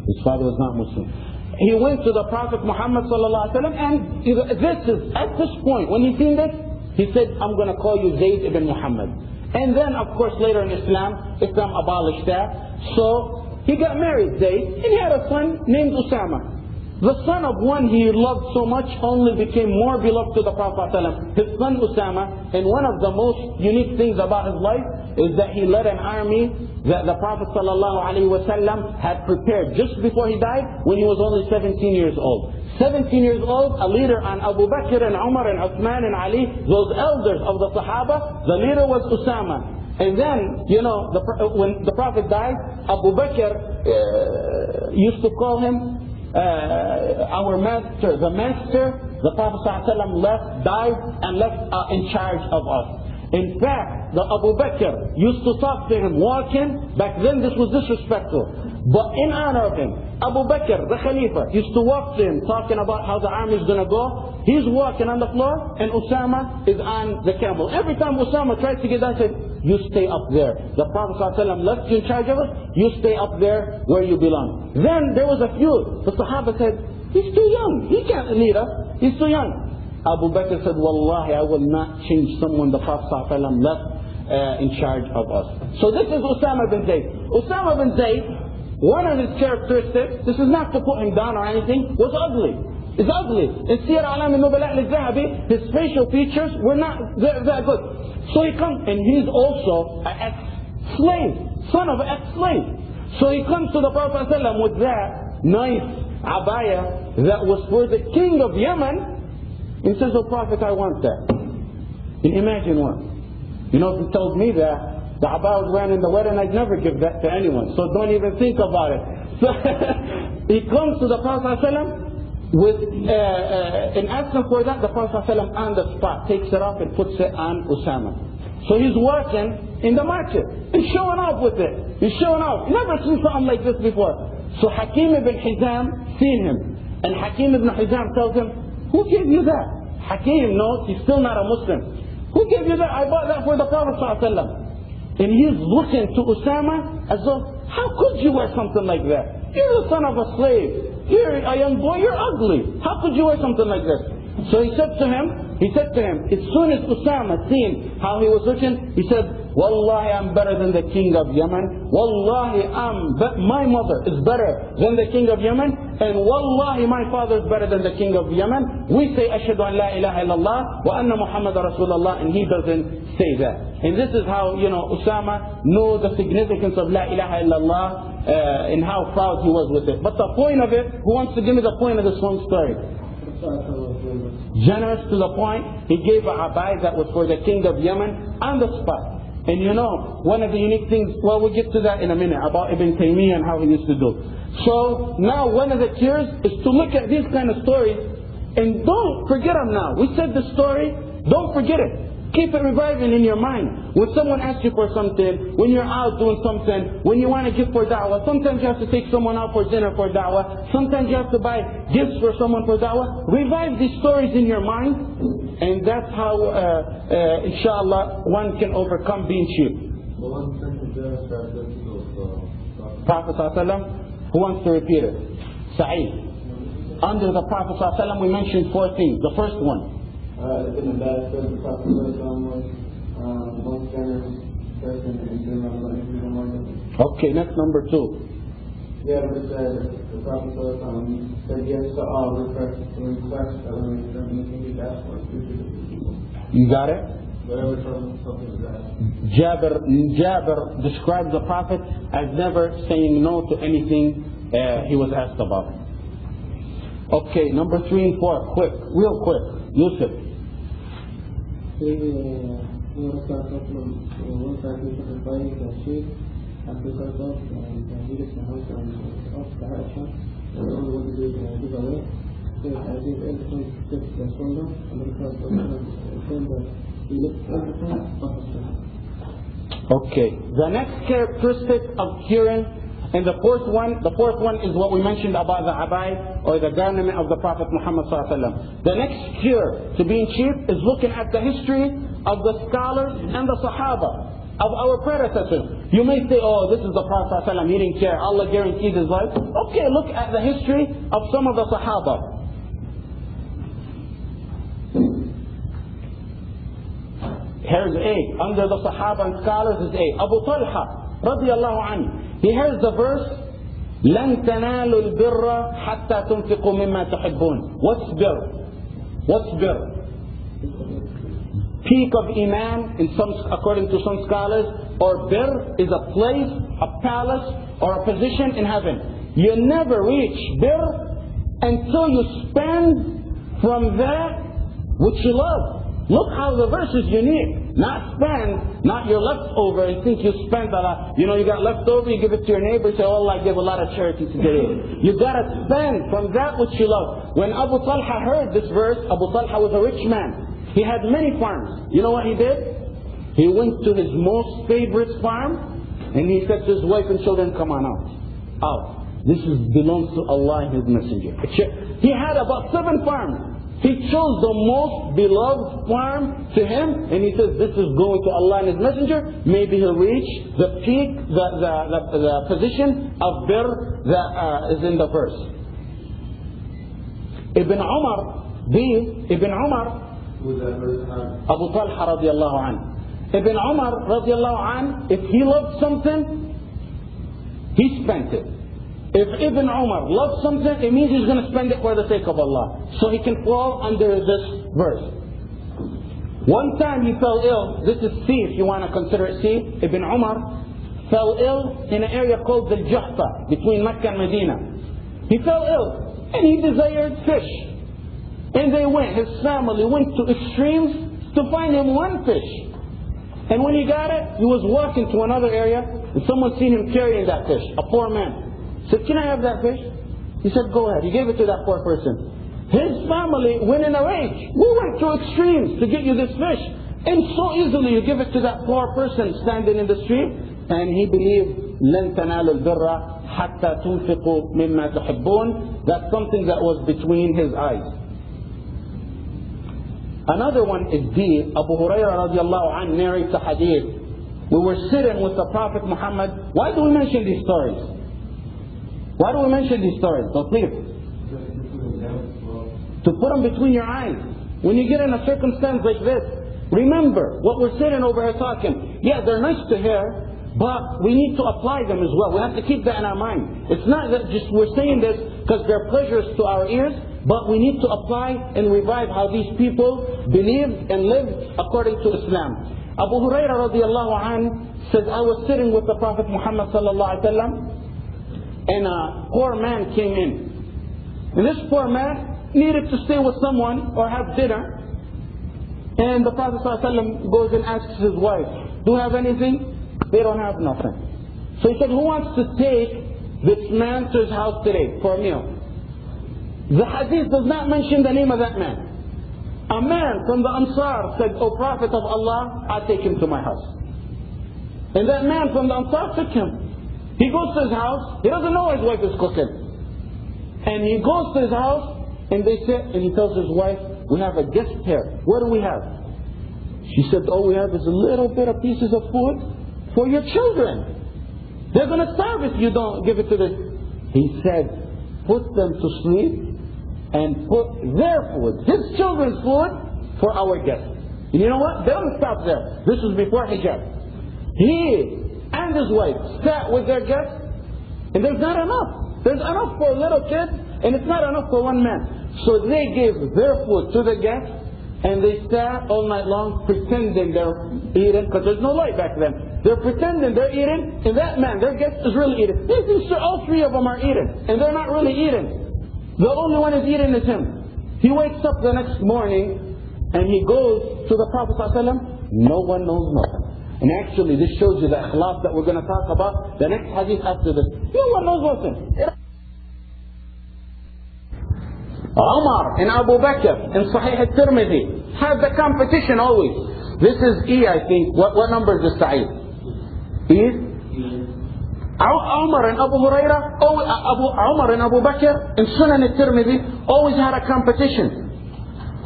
His father was not Muslim. He went to the Prophet Muhammad sallallahu alaihi wasallam, and this is, at this point, when he seen this, he said, I'm going to call you Zayd ibn Muhammad. And then, of course, later in Islam abolished that. So, he got married, Zayd, and he had a son named Usama. The son of one he loved so much only became more beloved to the Prophet ﷺ. His son Usama, and one of the most unique things about his life is that he led an army that the Prophet ﷺ had prepared just before he died when he was only 17 years old. 17 years old, a leader on Abu Bakr and Umar and Uthman and Ali, those elders of the Sahaba, the leader was Usama. And then, you know, when the Prophet died, Abu Bakr used to call him our master, the master. The Prophet ﷺ died and left in charge of us. In fact, the Abu Bakr used to talk to him walking. Back then this was disrespectful, but in honor of him, Abu Bakr, the Khalifa, used to walk to him talking about how the army is going to go. He's walking on the floor and Usama is on the camel. Every time Usama tried to get down, he said, you stay up there. The Prophet ﷺ left you in charge of us. You stay up there where you belong. Then there was a feud. The Sahaba said, he's too young. He can't lead us. He's too young. Abu Bakr said, Wallahi, I will not change someone the Prophet ﷺ left in charge of us. So this is Usama bin Zayd. Usama bin Zayd, one of his characteristics, this is not to put him down or anything, was ugly. He's ugly. In Siyar A'lam al-Nubala al-Zahabi, his facial features were not that good. So he comes, and he's also an ex-slave, son of an ex-slave. So he comes to the Prophet ﷺ with that nice abaya that was for the king of Yemen, and says, oh Prophet, I want that. And imagine what? You know, if he told me that, the abaya was wearing in the wedding, I'd never give that to anyone. So don't even think about it. So he comes to the Prophet ﷺ with in asking for that. The Prophet ﷺ on the spot takes it off and puts it on Usama. So he's walking in the market and showing off with it. He's showing off. Never seen something like this before. So Hakim ibn Hizam seen him, and Hakim ibn Hizam tells him, who gave you that? Hakim knows he's still not a Muslim. Who gave you that? I bought that for the Prophet ﷺ. And he's looking to Usama as though, how could you wear something like that? You're the son of a slave. You're a young boy, you're ugly. How could you wear something like this? So he said to him, as soon as Usama seen how he was looking, he said, Wallahi, I'm better than the king of Yemen. Wallahi, my mother is better than the king of Yemen. And Wallahi, my father is better than the king of Yemen. We say, Ashhadu an la ilaha illallah wa anna Muhammad Rasulullah, and he doesn't say that. And this is how, Usama knew the significance of la ilaha illallah and how proud he was with it. But the point of it, who wants to give me the point of this long story? Generous to the point, he gave a abaya that was for the king of Yemen on the spot. And one of the unique things, well, we'll get to that in a minute, about Ibn Taymiyyah and how he used to do. So now one of the cures is to look at these kind of stories and don't forget them now. We said the story, don't forget it. Keep it reviving in your mind. When someone asks you for something, when you're out doing something, when you want to give for da'wah, sometimes you have to take someone out for dinner for da'wah, sometimes you have to buy gifts for someone for da'wah. Revive these stories in your mind, and that's how, inshallah, one can overcome being cheap. Prophet ﷺ, who wants to repeat it? Sa'id. Under the Prophet ﷺ, we mentioned 4 things. The first one. Most generous person in okay, next number 2. Yeah, but the Prophet said yes to all requests that when we ask for people. You got it? Whatever something is asked. Jabir described the Prophet as never saying no to anything he was asked about. Okay, number 3 and 4, quick, real quick. Yusuf. Okay, the next characteristic of hearing, and the fourth one is what we mentioned about the abaya or the garment of the Prophet Muhammad ﷺ. The next cure to being cheap is looking at the history of the scholars and the Sahaba of our predecessors. You may say, oh, this is the Prophet ﷺ, he didn't care, Allah guaranteed his life. Okay, look at the history of some of the Sahaba. Here's A. Under the Sahaba and scholars is A. Abu Talha radiyallahu anhu. He hears the verse, لَن تَنَالُوا الْبِرَّ حَتَّى تُنْفِقُوا مِمَّا تُحِبُّونَ. What's bir? What's bir? Peak of Iman, according to some scholars, or bir is a place, a palace, or a position in heaven. You never reach bir until you spend from that which you love. Look how the verse is unique. Not spend, not your leftover and think you spent a lot. You got leftover, you give it to your neighbor, say, oh, I give a lot of charity today. You got to spend from that which you love. When Abu Talha heard this verse, Abu Talha was a rich man. He had many farms. You know what he did? He went to his most favorite farm and he said to his wife and children, come on out. Out. This belongs to Allah and His Messenger. He had about 7 farms. He chose the most beloved farm to him, and he says, this is going to Allah and His Messenger. Maybe he'll reach the peak, the position of bir that is in the verse. Ibn Umar, Abu Talha radiallahu anhu. Ibn Umar radiallahu anhu, if he loved something, he spent it. If Ibn Umar loves something, it means he's going to spend it for the sake of Allah. So he can fall under this verse. One time he fell ill. This is C, if you want to consider it C. Ibn Umar fell ill in an area called the Juhfa, between Mecca and Medina. He fell ill, and he desired fish. And his family went to extremes to find him one fish. And when he got it, he was walking to another area, and someone seen him carrying that fish, a poor man. Said, can I have that fish? He said, go ahead. He gave it to that poor person. His family went in a rage. We went to extremes to get you this fish. And so easily you give it to that poor person standing in the street. And he believed, لَن تَنَالُوا الْبِرَّ حَتَّى تُنْفِقُوا مِمَّا تُحِبُّونَ. That's something that was between his eyes. Another one is D. Abu Hurairah radiallahu anhu narrates a hadith. We were sitting with the Prophet Muhammad. Why do we mention these stories? Why do we mention these stories? Don't please. To put them between your eyes. When you get in a circumstance like this, Remember what we're sitting over here talking. Yeah, they're nice to hear, but we need to apply them as well. We have to keep that in our mind. It's not that just we're saying this because they're pleasures to our ears, but we need to apply and revive how these people believed and lived according to Islam. Abu Hurairah radiallahu anh says, I was sitting with the Prophet Muhammad sallallahu alaihi wasallam, and a poor man came in. And this poor man needed to stay with someone or have dinner. And the Prophet sallallahu alaihi wasallam goes and asks his wife, do you have anything? They don't have nothing. So he said, who wants to take this man to his house today for a meal? The hadith does not mention the name of that man. A man from the Ansar said, O Prophet of Allah, I'll take him to my house. And that man from the Ansar took him. He goes to his house. He doesn't know his wife is cooking. And he goes to his house, and they sit, and he tells his wife, we have a guest here. What do we have? She said, all we have is a little bit of pieces of food for your children. They're going to starve if you don't give it to them. He said, put them to sleep and put their food, his children's food, for our guests. And you know what? They don't stop there. This was before hijab. He and his wife sat with their guests, and there's not enough. There's enough for a little kid, and it's not enough for one man. So they gave their food to the guests, and they sat all night long pretending they're eating, because there's no light back then. They're pretending they're eating, and that man, their guest, is really eating. They think all three of them are eating, and they're not really eating. The only one who's eating is him. He wakes up the next morning, and he goes to the Prophet ﷺ. No one knows nothing. And actually, this shows you the ikhlas that we're going to talk about. The next hadith after this. No one knows nothing. Umar and Abu Bakr in Sahih al-Tirmidhi have the competition always. This is E, I think. What number is this, Sa'id? E? Umar and Abu Hurairah, Umar and Abu Bakr in Sunan al-Tirmidhi always had a competition.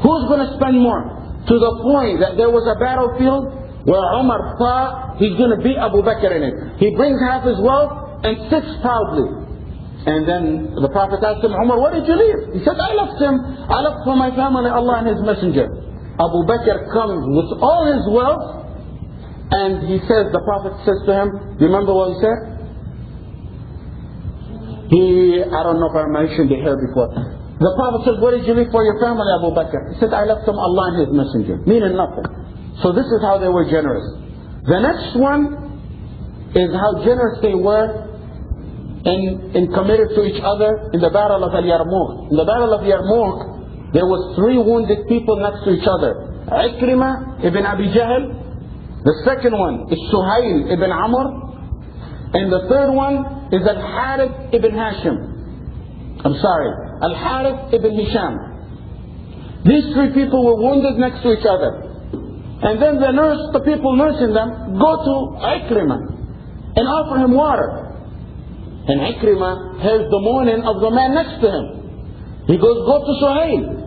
Who's going to spend more? To the point that there was a battlefield where Umar thought he's going to beat Abu Bakr in it. He brings half his wealth and sits proudly. And then the Prophet asked him, Umar, what did you leave? He said, I left him. I left for my family, Allah and His Messenger. Abu Bakr comes with all his wealth, and he says, the Prophet says to him, remember what he said? I don't know if I mentioned it here before. The Prophet says, what did you leave for your family, Abu Bakr? He said, I left them Allah and His Messenger. Meaning nothing. So this is how they were generous. The next one is how generous they were and committed to each other in the Battle of Yarmouk. In the Battle of Yarmouk, there was 3 wounded people next to each other. Ikrimah ibn Abi Jahl. The second one is Suhail ibn Amr. And the third one is Al-Harith ibn Hashim. Al-Harith ibn Hisham. These 3 people were wounded next to each other. And then the people nursing them, go to Ikrimah and offer him water. And Ikrimah hears the moaning of the man next to him. He goes, go to Suhail.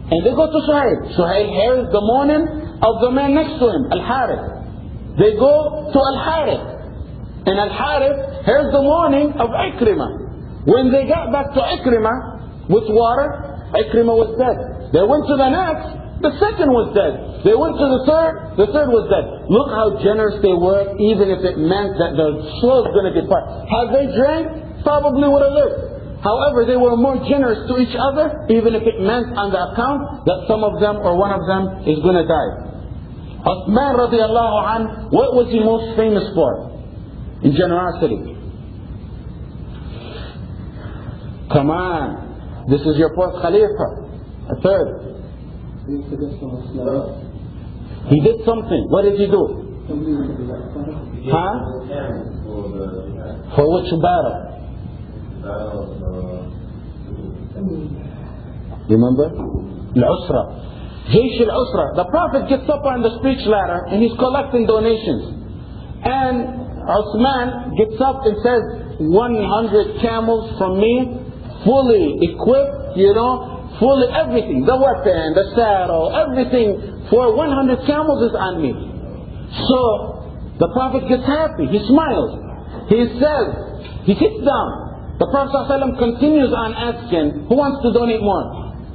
And they go to Suhail. Suhail hears the moaning of the man next to him, Al-Harith. They go to Al-Harith. And Al-Harith hears the moaning of Ikrimah. When they got back to Ikrimah with water, Ikrimah was dead. They went to the next. The second was dead. They went to the third was dead. Look how generous they were, even if it meant that their soul is going to depart. Had they drank, probably would have lived. However, they were more generous to each other, even if it meant on the account that some of them or one of them is going to die. Uthman radiallahu anh, what was he most famous for? In generosity. Come on. This is your 4th Khalifa. A 3rd. He did something. What did he do? Huh? For which battle? Remember? Al-Usra. Jaysh al-Usra. The Prophet gets up on the speech ladder and he's collecting donations. And Uthman gets up and says, 100 camels from me, fully equipped, fully everything, the weapon, the saddle, everything for 100 camels is on me. So the Prophet gets happy, he smiles. He says, he sits down. The Prophet ﷺ continues on asking, who wants to donate more?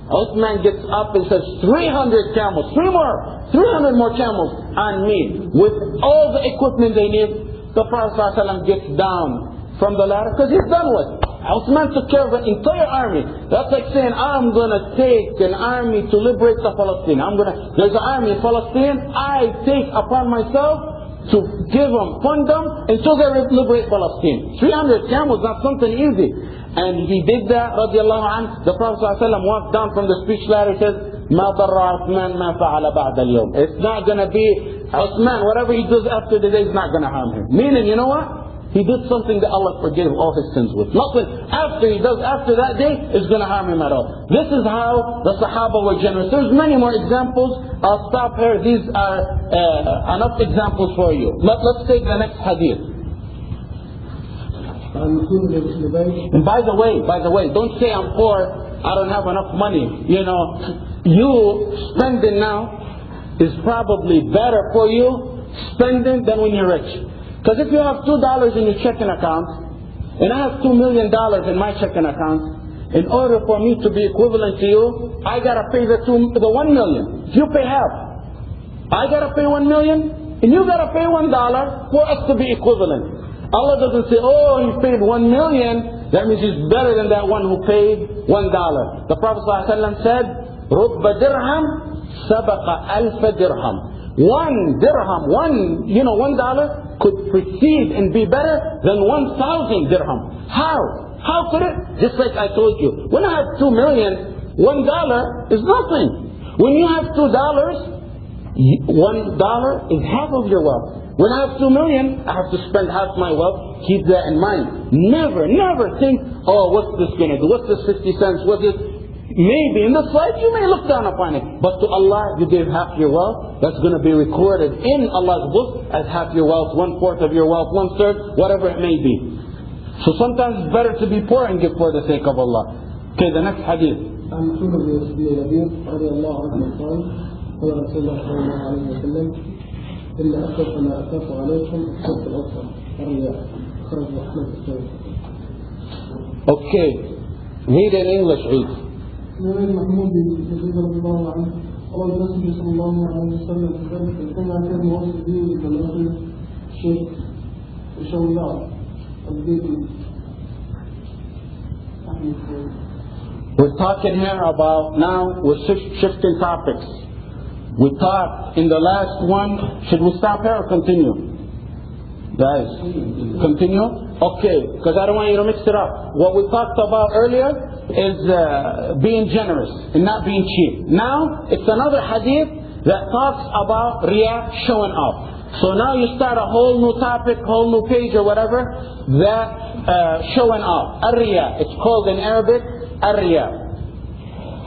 Uthman gets up and says, 300 camels, 300 more camels on me, with all the equipment they need. The Prophet ﷺ gets down from the ladder, because he's done with it. Uthman took care of an entire army. That's like saying, I'm going to take an army to liberate the Palestine. There's an army in Palestine, I take upon myself to give them, fund them, until they liberate Palestine. 300 camels, not something easy. And he did that, radiallahu anhu. The Prophet ﷺ walked down from the speech ladder and says, مَا ضَرَّ عُثْمَانَ مَا فَعَلَ بَعْدَ الْيَوْمِ. It's not going to be, Uthman, whatever he does after the day is not going to harm him. Meaning, you know what? He did something that Allah forgave all his sins with. Nothing after he does after that day is going to harm him at all. This is how the Sahaba were generous. There's many more examples. I'll stop here. These are enough examples for you. Let's take the next hadith. And by the way, don't say I'm poor, I don't have enough money. You know, you spending now is probably better for you spending than when you're rich. Because if you have $2 in your checking account, and I have $2 million in my checking account, in order for me to be equivalent to you, I gotta pay the 1 million. If you pay half, I gotta pay 1 million, and you gotta pay $1 for us to be equivalent. Allah doesn't say, oh, he paid 1 million, that means he's better than that one who paid $1. The Prophet ﷺ said, رُبَّ دِرْهَمْ سَبَقَ أَلْفَ دِرْهَمْ. $1 $1 could precede and be better than 1,000 dirham. How could it? Just like I told you, when I have 2 million, $1 is nothing. When you have $2, $1 is half of your wealth. When I have 2 million, I have to spend half my wealth. Keep that in mind. Never think, oh, what's this going to do? What's this 50 cents? What's this? Maybe in this life you may look down upon it. But to Allah, you gave half your wealth. That's going to be recorded in Allah's book as half your wealth, 1/4 of your wealth, 1/3, whatever it may be. So sometimes it's better to be poor and give for the sake of Allah. Okay, the next hadith. قال رسول الله صلى الله عليه وسلم إن أشرف ما أخاف عليكم الشرك الأكبر الرياء خرج أحمد الشيخ. Okay, read in English, read. محمود رضي الله عنه قال الرسول صلى الله عليه وسلم كما كان يوصي به لبلاغه الشيخ وشولاء البيت. We're talking here about, now we're shifting topics. We talked in the last one, should we stop here or continue? Guys, continue? Okay, because I don't want you to mix it up. What we talked about earlier is being generous and not being cheap. Now, it's another hadith that talks about riya, showing off. So now you start a whole new topic, whole new page or whatever, that showing off. Ar-riya, it's called in Arabic, ar-riya.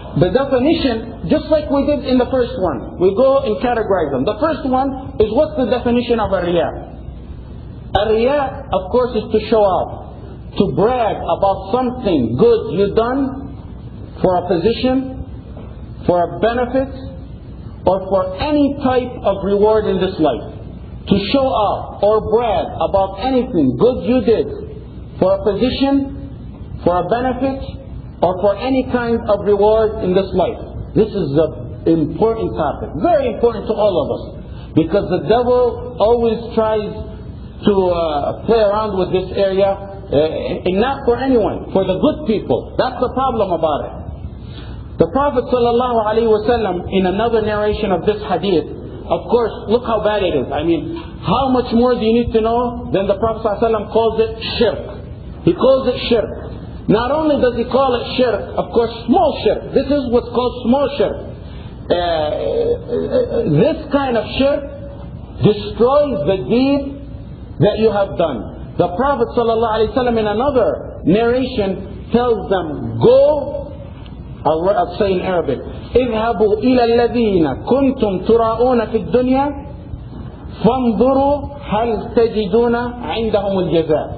The definition, just like we did in the first one, we go and categorize them. The first one is, what's the definition of a riya? A riya, of course, is to show off, to brag about something good you've done for a position, for a benefit, or for any type of reward in this life. To show off or brag about anything good you did for a position, for a benefit, or for any kind of reward in this life. This is an important topic, very important to all of us, because the devil always tries to play around with this area, and not for anyone, for the good people. That's the problem about it. The Prophet ﷺ, in another narration of this hadith, of course, look how bad it is. I mean, how much more do you need to know than the Prophet ﷺ calls it shirk. He calls it shirk. Not only does he call it shirk, of course, small shirk. This is what's called small shirk. This kind of shirk destroys the deed that you have done. The Prophet ﷺ in another narration tells them, go, I'll say in Arabic, اذهبوا إلى الذين كنتم تراؤون في الدنيا فانظروا هل تجدون عندهم الجزاء.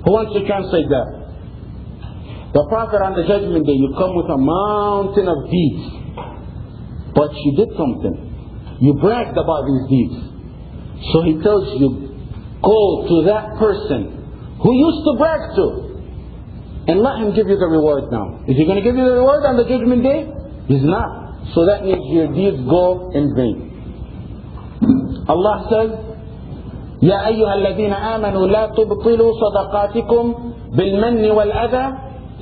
Who wants to translate that? The Prophet on the judgment day, you come with a mountain of deeds, but you did something. You bragged about these deeds. So he tells you, go to that person who used to brag to, and let him give you the reward now. Is he going to give you the reward on the judgment day? He's not. So that means your deeds go in vain. Allah says, يا أيها الذين آمنوا لا تبطلوا صدقاتكم بالمن والأذى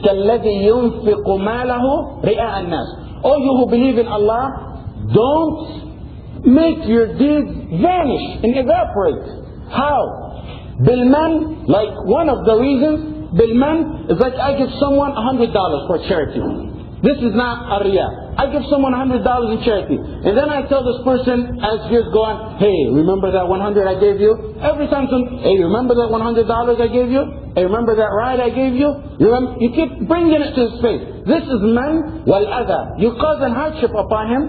كالذي ينفق ماله رئاء الناس. All you who believe in Allah, don't make your deeds vanish and evaporate. How? Bilman, like one of the reasons, bilman is like I give someone $100 for charity. This is not a riyah. I give someone $100 in charity, and then I tell this person as years go on, hey, remember that 100 I gave you? Every time hey, remember that $100 I gave you? Hey, remember that ride I gave you? You keep bringing it to his face. This is man wal adha. You cause an hardship upon him.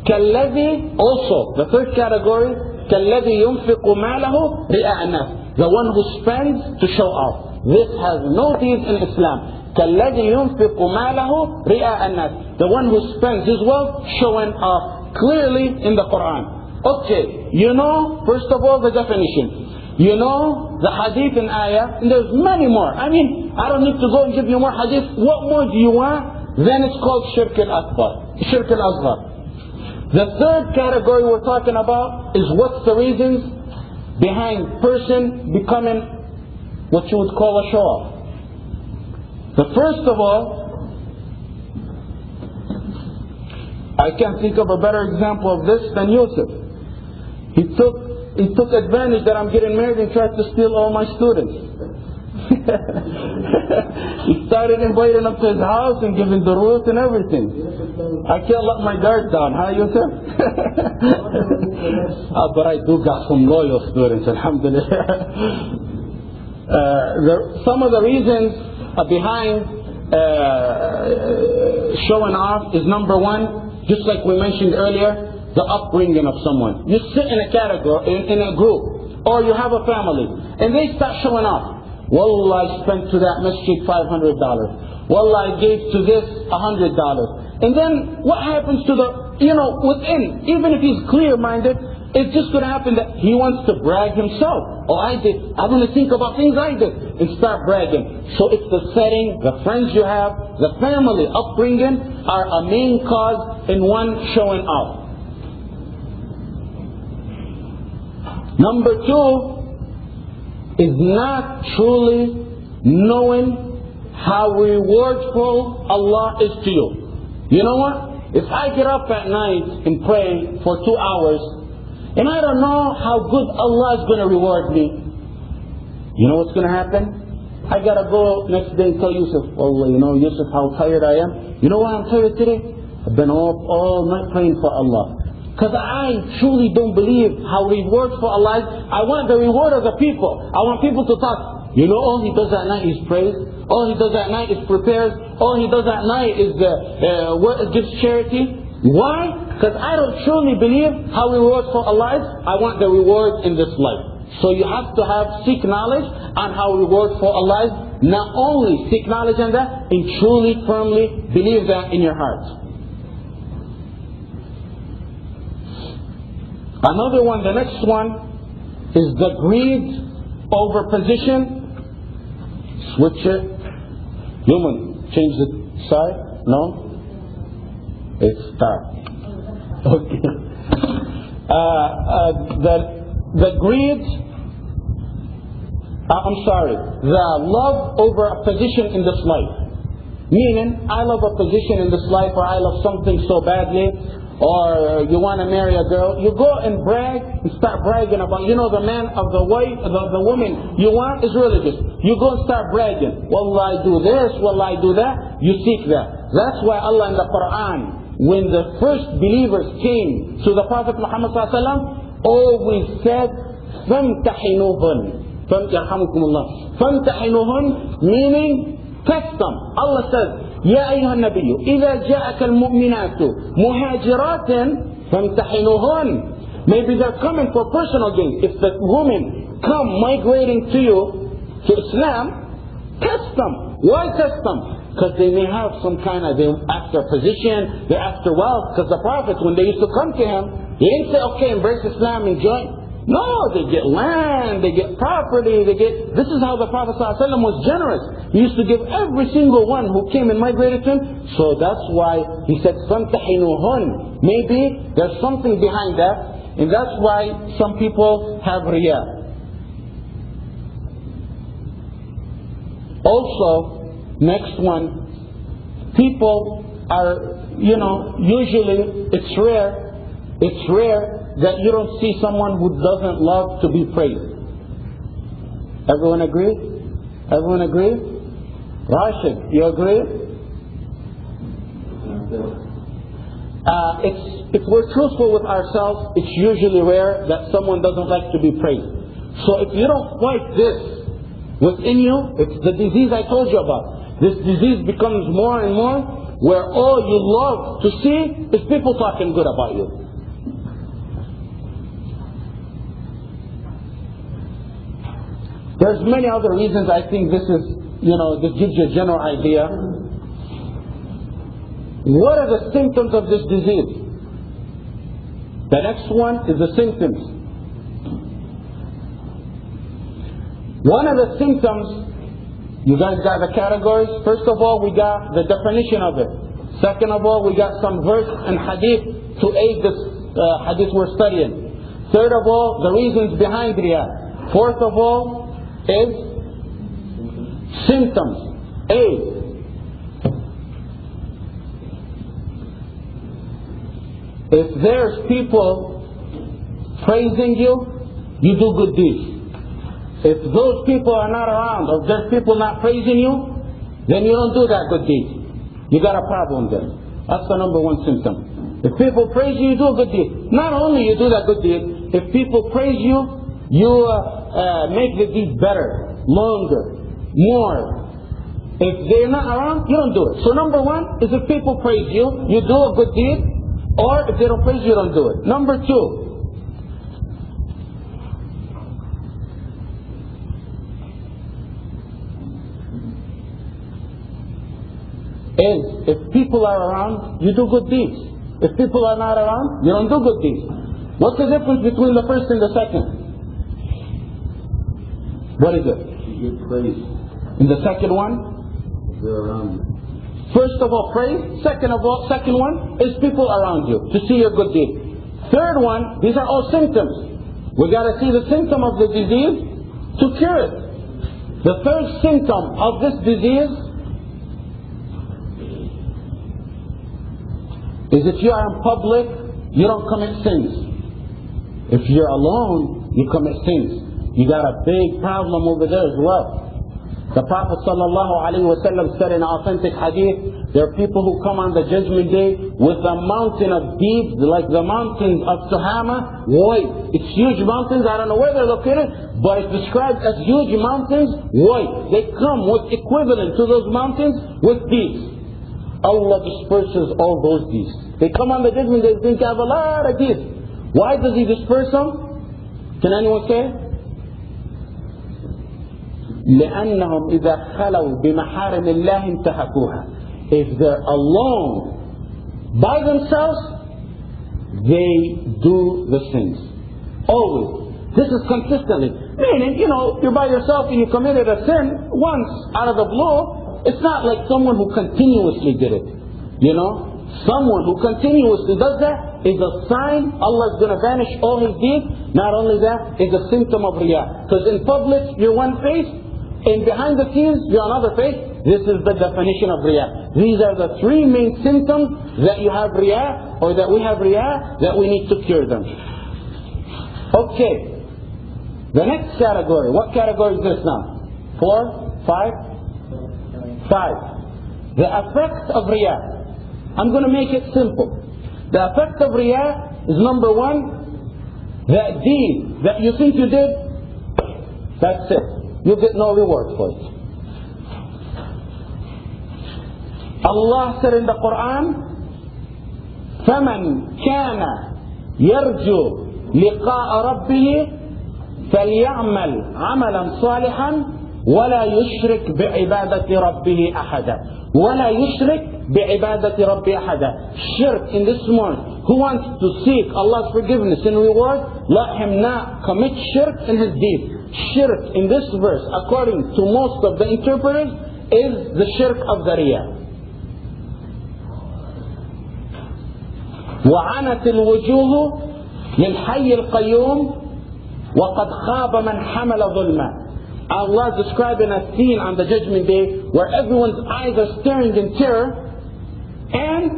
Kalladhi, also, the third category, kalladhi yunfiqu malahu ri'a an-nas. The one who spends to show off. This has no deeds in Islam. كَالَّذِي يُنْفِقُ مَالَهُ رِئَاءَ النَّاسِ. The one who spends his wealth showing off clearly in the Qur'an. Okay, you know, first of all, the definition. You know the hadith and ayah, and there's many more. I mean, I don't need to go and give you more hadith. What more do you want? Then it's called Shirk al-Akbar, Shirk al-Asghar. The third category we're talking about is what's the reasons behind person becoming what you would call a show-off. The first of all, I can't think of a better example of this than Yusuf. He took advantage that I'm getting married and tried to steal all my students. He started inviting them to his house and giving duruth and everything. I can't let my guard down, huh, Yusuf? But I do got some loyal students, alhamdulillah. Some of the reasons behind showing off is number one, just like we mentioned earlier, the upbringing of someone. You sit in a category, in a group, or you have a family, and they start showing off. Wallah, I spent to that masjid $500. Wallah, I gave to this $100. And then what happens to the, within, even if he's clear-minded, it's just going to happen that he wants to brag himself. Oh, I'm going to think about things I did and start bragging. So it's the setting, the friends you have, the family upbringing are a main cause in one showing off. Number two is not truly knowing how rewardful Allah is to you. You know what? If I get up at night and pray for 2 hours, and I don't know how good Allah is going to reward me, you know what's going to happen? I got to go next day and tell Yusuf, Allah, Yusuf, how tired I am. You know why I'm tired today? I've been up all night praying for Allah. Because I truly don't believe how rewardful Allah is. I want the reward of the people. I want people to talk. All he does at night is praise. All he does at night is prepares. All he does at night is gives charity. Why? Because I don't truly believe how rewardful Allah is. I want the reward in this life. So you have to seek knowledge on how rewardful Allah is. Not only seek knowledge on that, and truly, firmly believe that in your heart. Another one, the next one, is the greed over position. Switch it. Human, change the side? No? It's start. Okay. The greed, the love over a position in this life. Meaning, I love a position in this life, or I love something so badly, or you want to marry a girl, you go and brag and start bragging about, the man of the wife, the woman you want is religious. You go and start bragging. Wallah, I do this, wallah, I do that. You seek that. That's why Allah in the Qur'an, when the first believers came to the Prophet Muhammad ﷺ, always said, فَامْتَحِنُوهُنْ يَرْحَمُكُمُ اللَّهِ فَامْتَحِنُوهُنْ, meaning test them. Allah says, يَا أَيُّهَا النَّبِيُّ إِذَا جَاءَكَ الْمُؤْمِنَاتُ مُهَاجِرَاتٍ فَامْتَحِنُوهُنْ. Maybe they're coming for personal gain. If the women come migrating to you, to Islam, test them. Why test them? Because they may have some kind of, they're after position, they're after wealth. Because the Prophet, when they used to come to him, he didn't say, okay, embrace Islam and join. No, they get land, they get property, this is how the Prophet ﷺ was generous. He used to give every single one who came and migrated to him. So that's why he said, فَامْتَحِنُوهُنْ. Maybe there's something behind that, and that's why some people have riyah. Also, next one, people are, usually it's rare that you don't see someone who doesn't love to be praised. Everyone agree? Everyone agree? Rashid, you agree? If we're truthful with ourselves, it's usually rare that someone doesn't like to be praised. So if you don't fight this within you, it's the disease I told you about. This disease becomes more and more where all you love to see is people talking good about you. There's many other reasons. I think this is, this gives you a general idea. What are the symptoms of this disease? The next one is the symptoms. One of the symptoms, you guys got the categories. First of all, we got the definition of it. Second of all, we got some verse and hadith to aid this hadith we're studying. Third of all, the reasons behind riyah. Fourth of all is symptoms. Aid. If there's people praising you, you do good deeds. If those people are not around, or there's people not praising you, then you don't do that good deed. You got a problem there. That's the number one symptom. If people praise you, you do a good deed. Not only you do that good deed, if people praise you, you make the deed better, longer, more. If they're not around, you don't do it. So number one is if people praise you, you do a good deed, or if they don't praise you, you don't do it. Number two is if people are around, you do good deeds. If people are not around, you don't do good deeds. What's the difference between the first and the second? What is it? You give praise. In the second one? They're around you. First of all, praise. Second one is people around you to see your good deed. Third one, these are all symptoms. We got to see the symptom of the disease to cure it. The third symptom of this disease is if you are in public, you don't commit sins. If you're alone, you commit sins. You got a big problem over there as well. The Prophet ﷺ said in authentic hadith, there are people who come on the judgment day with a mountain of deeds, like the mountains of Tuhama, white. It's huge mountains, I don't know where they're located, but it's described as huge mountains, white. They come with equivalent to those mountains with deeds. Allah disperses all those deeds. They come on the judgment day, they think I have a lot of deeds. Why does He disperse them? Can anyone say? لأنهم إذا خلوا بمحارم الله انتهكوها. If they're alone by themselves, they do the sins. Always. This is consistently. Meaning, you're by yourself and you committed a sin once out of the blue. It's not like someone who continuously did it. Someone who continuously does that is a sign Allah is going to vanish all his deeds. Not only that, it's a symptom of riyah. Because in public, you're one face, and behind the scenes, you're another face. This is the definition of riyah. These are the three main symptoms that you have riyah, or that we have riyah, that we need to cure them. Okay. The next category. What category is this now? 4? 5? 5. The effect of riyah. I'm going to make it simple. The effect of riyah is number one, that deed that you think you did, that's it. You get no reward for it. Allah said in the Qur'an, فَمَنْ كَانَ يَرْجُو لِقَاءَ رَبِّهِ فَلْيَعْمَلْ عَمَلًا صَالِحًا وَلَا يُشْرِكْ بِعِبَادَةِ رَبِّهِ أَحَدًا. وَلَا يُشْرِكْ بعبادة ربي أحدا. Shirk in this morning. Who wants to seek Allah's forgiveness and reward, let him not commit shirk in his deed. Shirk in this verse, according to most of the interpreters, is the shirk of the riyah. وعنت الوجوه للحي القيوم وقد خاب من حمل ظلما. Allah is describing a scene on the judgment day where everyone's eyes are staring in terror, and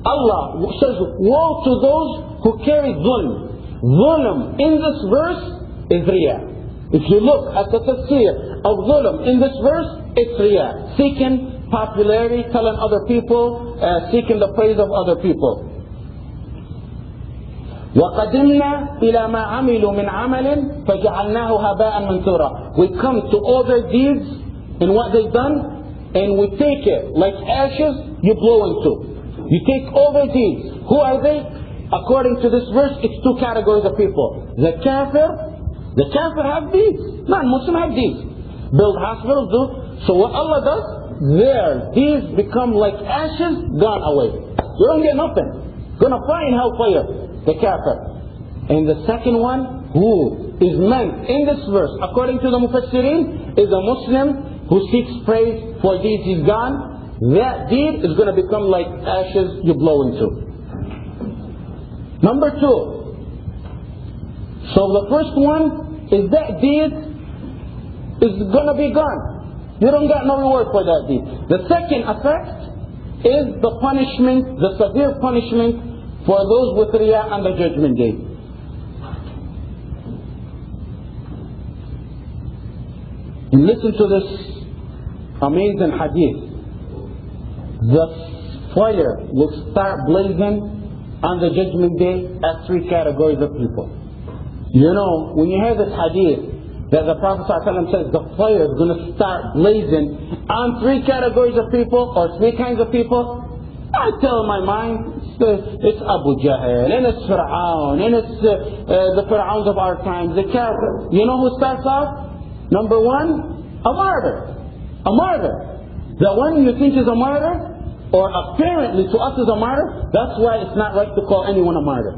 Allah says, woe to those who carry dhulm. Dhulm in this verse is riyah. If you look at the tafsir of dhulm in this verse, it's riyah. Seeking popularity, telling other people, seeking the praise of other people. وَقَدِمْنَا إِلَى مَا عَمِلُوا مِنْ عَمَلٍ فَجَعَلْنَاهُ هَبَاءً مَنْثُورًا. We come to all their deeds and what they've done, and we take it like ashes you blow into. You take all their deeds. Who are they? According to this verse, it's two categories of people. The kafir have deeds. Non-Muslim have deeds. Build hospitals, do. So what Allah does, their deeds become like ashes, gone away. You don't get nothing. Gonna fly in hellfire. The kafir. And the second one, who is meant in this verse, according to the Mufassirin, is a Muslim who seeks praise for deeds he's done. That deed is going to become like ashes you blow into. Number two. So the first one is that deed is going to be gone. You don't get no reward for that deed. The second effect is the punishment, the severe punishment for those with riyah on the judgment day. And listen to this amazing hadith. The fire will start blazing on the judgment day at three categories of people. You know, when you hear this hadith, that the Prophet ﷺ says the fire is going to start blazing on three categories of people, or three kinds of people, I tell in my mind, it's Abu Jahl, and it's Fir'aun, and it's the Fir'auns of our times, the Kafir. You know who starts off? Number one, a martyr. A martyr. The one you think is a martyr, or apparently to us is a martyr, that's why it's not right to call anyone a martyr.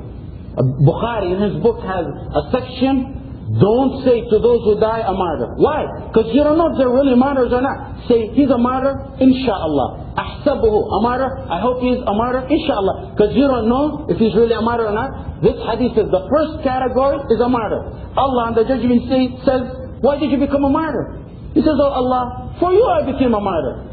Bukhari in his book has a section, don't say to those who die a martyr. Why? Because you don't know if they're really martyrs or not. Say, he's a martyr, inshaAllah. Ahsabuhu, a martyr, I hope he's a martyr, inshaAllah. Because you don't know if he's really a martyr or not. This hadith says the first category is a martyr. Allah on the judgment day says, why did you become a martyr? He says, oh Allah, for you I became a martyr.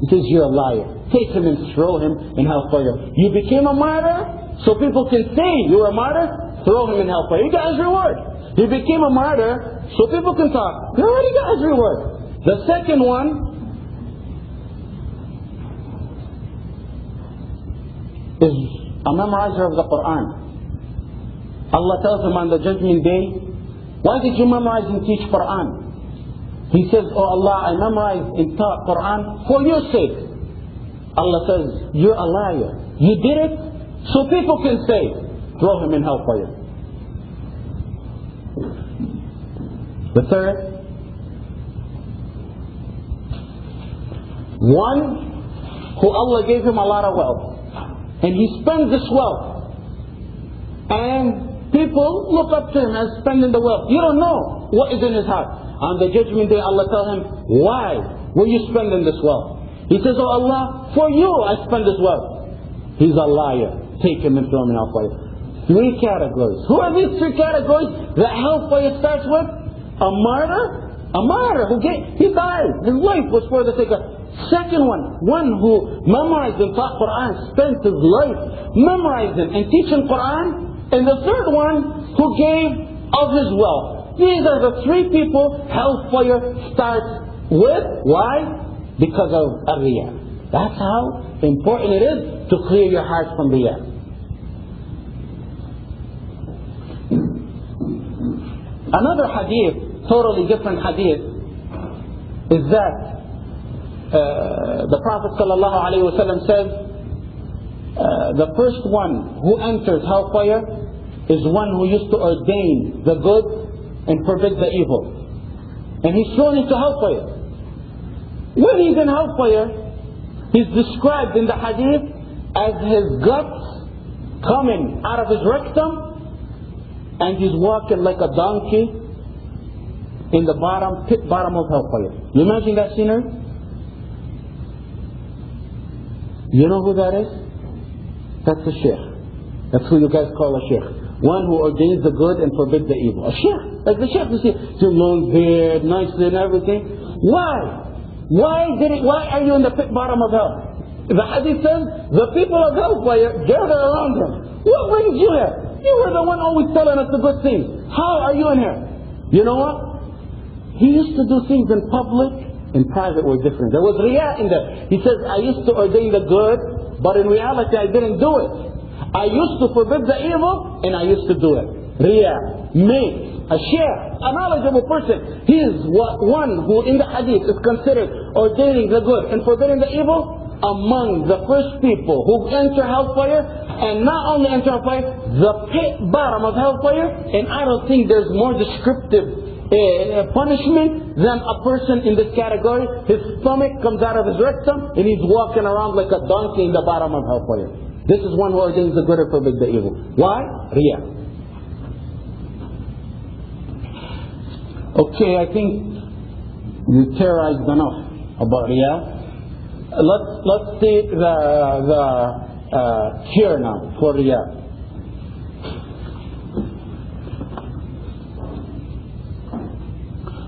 He says, you're a liar. Take him and throw him in hellfire. You became a martyr, so people can say you're a martyr, throw him in hellfire. You got his reward. He became a martyr, so people can talk. He already got his reward. The second one is a memorizer of the Qur'an. Allah tells him on the judgment day, why did you memorize and teach Qur'an? He says, oh Allah, I memorized and taught Qur'an for your sake. Allah says, you're a liar. You did it so people can say, throw him in hellfire. The third, one who Allah gave him a lot of wealth, and he spends this wealth, and people look up to him as spending the wealth. You don't know what is in his heart. On the judgment day, Allah tells him, why were you spending this wealth? He says, oh Allah, for you I spend this wealth. He's a liar. Take him and throw him in hellfire. Three categories. Who are these three categories that hellfire starts with? A martyr who he died. His life was for the sake of. Second one who memorized and taught Qur'an, spent his life memorizing and teaching Qur'an. And the third one who gave of his wealth. These are the three people hellfire starts with. Why? Because of riyah. That's how important it is to clear your heart from riyah. Another hadith, totally different hadith, is that the Prophet ﷺ says, the first one who enters hellfire is one who used to ordain the good and forbid the evil. And he's thrown into hellfire. When he's in hellfire, He's described in the hadith as his guts coming out of his rectum, and he's walking like a donkey in the pit bottom of hellfire. You imagine that scenery? You know who that is? That's the Shaykh. That's who you guys call a Shaykh. One who ordains the good and forbids the evil. A Shaykh. Like the Shaykh, you see, your long beard, nice and everything. Why? Why are you in the pit bottom of hell? The hadith says, the people of hellfire gather around him. What brings you here? You were the one always telling us the good things. How are you in here? You know what? He used to do things in public. In private were different. There was riyah in there. He says, I used to ordain the good, but in reality I didn't do it. I used to forbid the evil, and I used to do it. Riyah makes a shaykh, a knowledgeable person. He is one who in the hadith is considered ordaining the good and forbidding the evil among the first people who enter hellfire, and not only enter hellfire, the pit bottom of hellfire. And I don't think there's more descriptive punishment than a person in this category. His stomach comes out of his rectum and he's walking around like a donkey in the bottom of hellfire. This is one who ordains the good and forbids the evil. Why? Riyah. Okay, I think you terrorized enough about riyah. Let's see the cure now for riyah.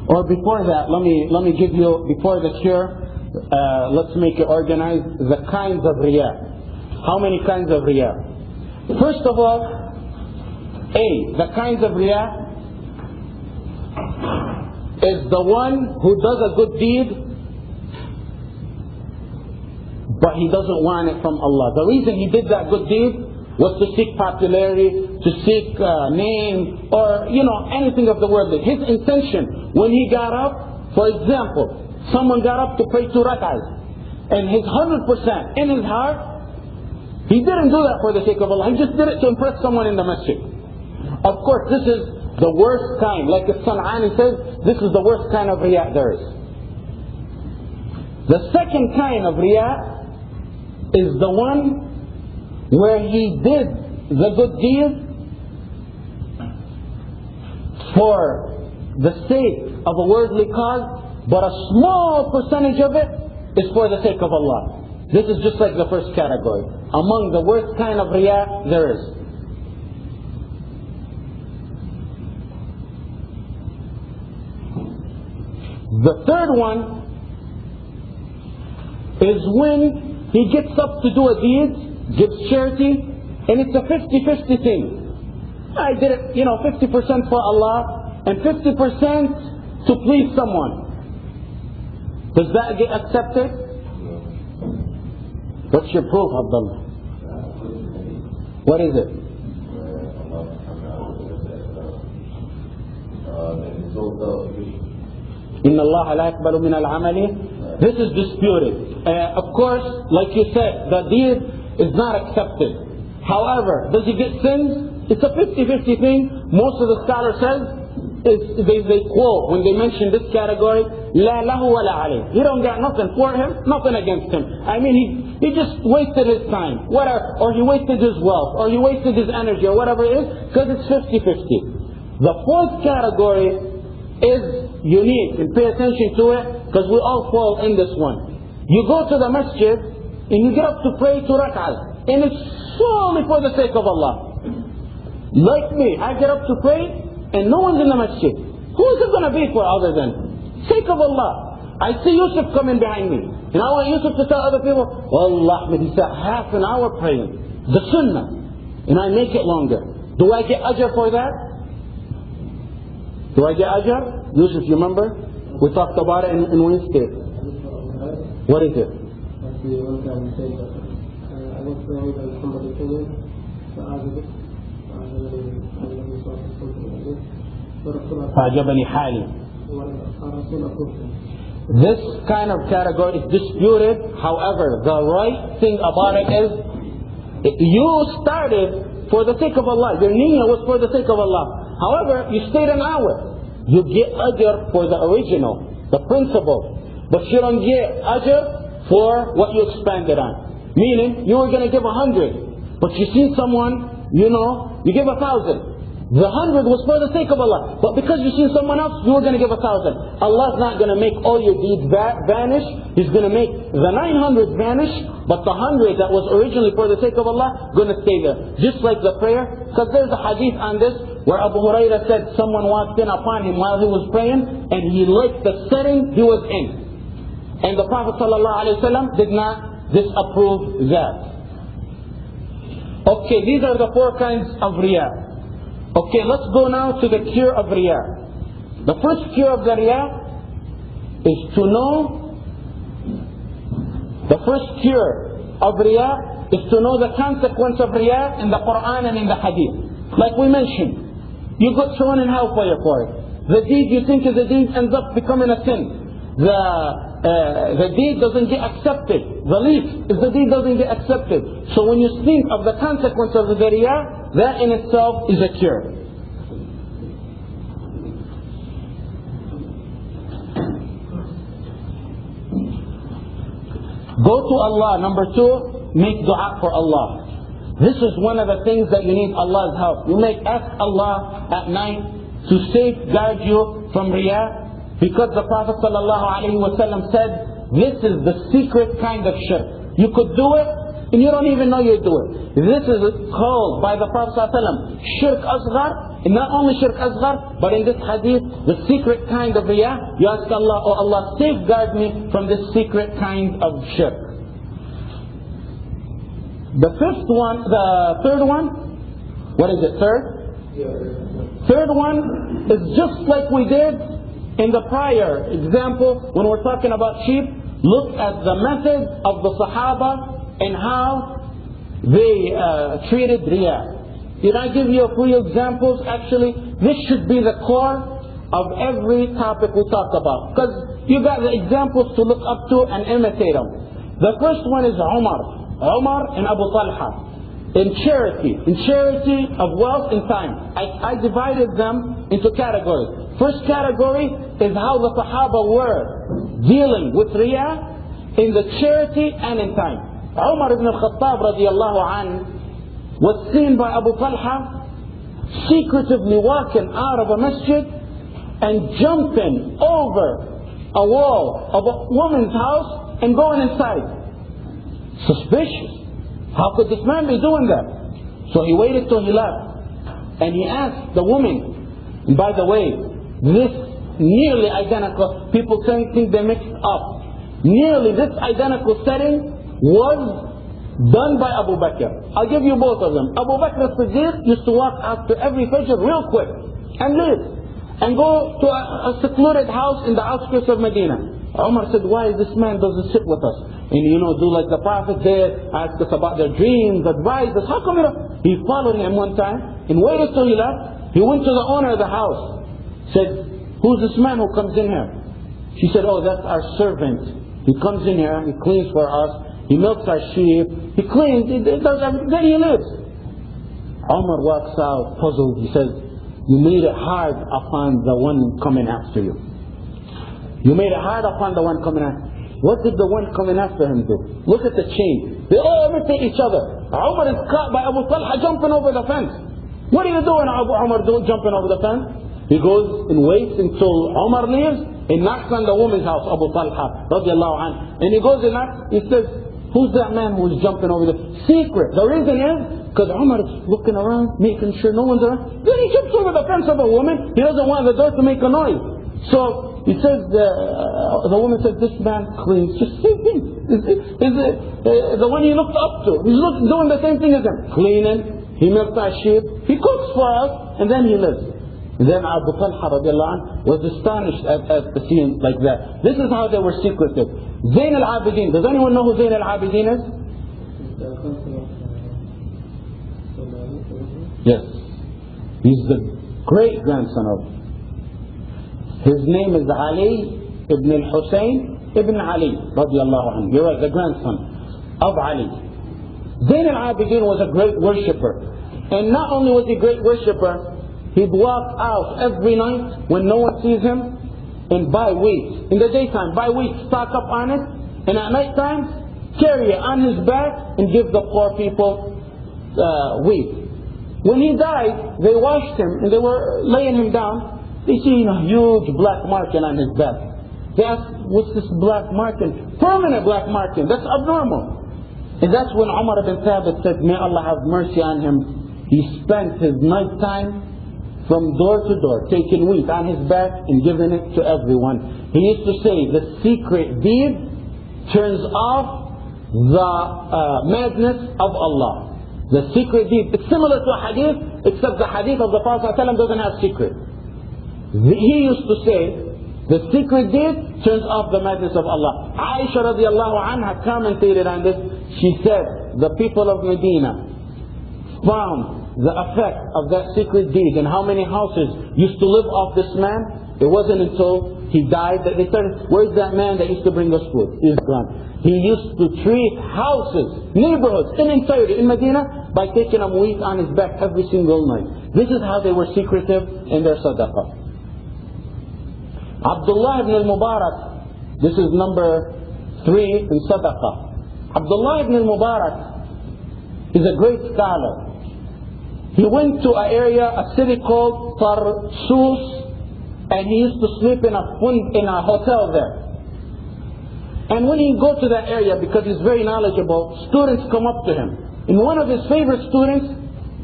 Or before that, let me give you, before the cure, let's make it organized, the kinds of riyah. How many kinds of riyah? First of all, the kinds of riyah is the one who does a good deed, but he doesn't want it from Allah. The reason he did that good deed was to seek popularity, to seek name, or anything of the worldly. His intention when he got up, for example, someone got up to pray 2 rak'ahs, and his 100% in his heart, he didn't do that for the sake of Allah. He just did it to impress someone in the masjid. Of course, this is the worst kind. Like the San'ani says, this is the worst kind of riyah there is. The second kind of riyah is the one where he did the good deed for the sake of a worldly cause, but a small percentage of it is for the sake of Allah. This is just like the first category. Among the worst kind of riyah there is. The third one is when he gets up to do a deed, gives charity, and it's a 50-50 thing. I did it, 50% for Allah and 50% to please someone. Does that get accepted? What's your proof, Abdullah? What is it? إن الله لا يقبل من العمل. This is disputed. Of course, like you said, the deed is not accepted. However, does he get sins? It's a 50-50 thing. Most of the scholars says, they quote, when they mention this category, لا له ولا عليه. He don't get nothing for him, nothing against him. I mean, he just wasted his time, whatever, or he wasted his wealth, or he wasted his energy, or whatever it is, because it's 50-50. The fourth category is unique, and pay attention to it, because we all fall in this one. You go to the masjid, and you get up to pray 2 rak'ahs, and it's solely for the sake of Allah. Like me, I get up to pray, and no one's in the masjid. Who is it going to be for other than sake of Allah? I see Yusuf coming behind me, and I want Yusuf to tell other people, Wallah, Ahmad, he said half an hour praying, the sunnah, and I make it longer. Do I get ajr for that? Do I get ajr? Yusuf, you remember? We talked about it in Wednesday. What is it? فعجبني حالي. This kind of category is disputed. However, the right thing about it is, you started for the sake of Allah. Your niyyah was for the sake of Allah. However, you stayed an hour. You get ajr for the original, the principle. But you don't get ajr for what you expanded on. Meaning, you were going to give 100, but you see someone, you give 1,000. The 100 was for the sake of Allah, but because you see someone else, you were going to give 1,000. Allah's not going to make all your deeds vanish. He's going to make the 900 vanish, but the 100 that was originally for the sake of Allah, going to stay there. Just like the prayer, because there's a hadith on this, where Abu Hurairah said someone walked in upon him while he was praying, and he liked the setting he was in. And the Prophet ﷺ did not disapprove that. Okay, these are the 4 kinds of riyah. Okay, let's go now to the cure of riyah. The first cure of the riyah is to know, the consequence of riyah in the Qur'an and in the hadith. Like we mentioned, you got thrown in hellfire for it. The deed you think is a deed ends up becoming a sin. The deed doesn't get accepted. The least is the deed doesn't get accepted. So when you think of the consequence of the riyah, that in itself is a cure. Go to Allah. Number 2, make dua for Allah. This is one of the things that you need Allah's help. You may ask Allah at night to safeguard you from riyah, because the Prophet ﷺ said, this is the secret kind of shirk. You could do it, and you don't even know you do it. This is called by the Prophet ﷺ shirk asghar, and not only shirk asghar, but in this hadith, the secret kind of riyah. You ask Allah, oh Allah, safeguard me from this secret kind of shirk. The third one, what is it, third? Third one is just like we did in the prior example when we're talking about sheep. Look at the method of the Sahaba and how they treated riyah. Did I give you a few examples? Actually, this should be the core of every topic we talk about, because you got the examples to look up to and imitate them. The first one is Umar and Abu Talha. In charity of wealth and time. I divided them into categories. First category is how the Sahaba were dealing with riyah in the charity and in time. Umar ibn al-Khattab radiallahu anhu was seen by Abu Talha secretively walking out of a masjid and jumping over a wall of a woman's house and going inside. Suspicious. How could this man be doing that? So he waited till he left, and he asked the woman. And by the way, this nearly identical, people think they mixed up. Nearly this identical setting was done by Abu Bakr. I'll give you both of them. Abu Bakr as-Siddiq used to walk after every Fajr real quick and leave and go to a secluded house in the outskirts of Medina. Umar said, why this man doesn't sit with us and do like the Prophet did, ask us about their dreams, advise us? How come he followed him one time and waited till he left? He went to the owner of the house, said, who's this man who comes in here? She said, oh, that's our servant. He comes in here, he cleans for us, he milks our sheep, he cleans, he does everything, then he lives. Umar walks out puzzled. He says, you made it hard upon the one coming after you. You made it hard upon the one coming after. What did the one coming after him do? Look at the chain. They all imitate each other. Umar is caught by Abu Talha jumping over the fence. What are you doing, Umar, jumping over the fence? He goes and waits until Umar leaves and knocks on the woman's house, Abu Talha radiallahu anhu. And he goes and knocks, he says, who's that man who's jumping over the secret? The reason is because Umar is looking around, making sure no one's around. Then he jumps over the fence of a woman. He doesn't want the door to make a noise. So he says, the woman says, this man cleans. Just same thing. Is the one he looked up to. He's doing the same thing as him. Cleaning. He milks our sheep. He cooks for us. And then he lives. And then Abu Talha radiallahu anh was astonished at the scene like that. This is how they were secretive. Zayn al-Abidin. Does anyone know who Zayn al-Abidin is? Yes. He's the great grandson of. His name is Ali ibn al-Husayn ibn Ali radiallahu anhu. You're right, the grandson of Ali. Zayn al-Abidin was a great worshipper. And not only was he a great worshipper, he'd walk out every night when no one sees him and buy wheat. In the daytime, buy wheat, stock up on it, and at night time carry it on his back and give the poor people wheat. When he died, they washed him and they were laying him down. They see a huge black marking on his back. They asked, what's this black marking? Permanent black marking. That's abnormal. And that's when Umar ibn Thabit said, may Allah have mercy on him. He spent his nighttime from door to door, taking wheat on his back and giving it to everyone. He used to say, the secret deed turns off the madness of Allah. The secret deed. It's similar to a hadith, except the hadith of the Prophet ﷺ doesn't have secret. He used to say, the secret deed turns off the madness of Allah. Aisha radiallahu anha commentated on this. She said, the people of Medina found the effect of that secret deed and how many houses used to live off this man. It wasn't until he died that they started, where's that man that used to bring us food? He's gone. He used to treat houses, neighborhoods in entirety in Medina by taking a wheat on his back every single night. This is how they were secretive in their sadaqah. Abdullah ibn al-Mubarak, this is number 3 in sadaqah. Abdullah ibn al-Mubarak is a great scholar. He went to an area, a city called Tarsus, and he used to sleep in a hotel there. And when he go to that area, because he's very knowledgeable, students come up to him. And one of his favorite students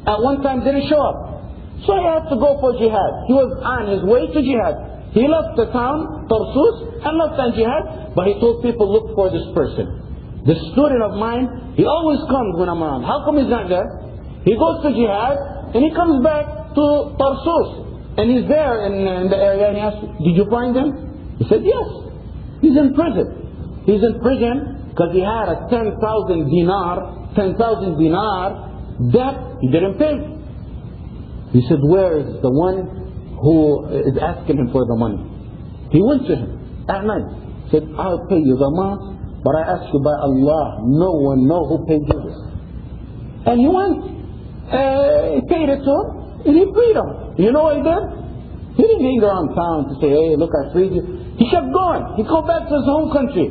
at one time didn't show up. So he had to go for jihad. He was on his way to jihad. He left the town, Tarsus, and left on jihad, but he told people, look for this person. This student of mine, he always comes when I'm around. How come he's not there? He goes to jihad, and he comes back to Tarsus. And he's there in the area, and he asks, did you find him? He said, yes. He's in prison. He's in prison because he had a 10,000 dinar debt he didn't pay. He said, where is the one who is asking him for the money? He went to him at night. Said, I'll pay you the amount, but I ask you by Allah, no one know who paid you this. And he went, he paid it to him, and he freed him. You know what he did? He didn't hang around town to say, hey, look, I freed you. He kept going. He go back to his home country.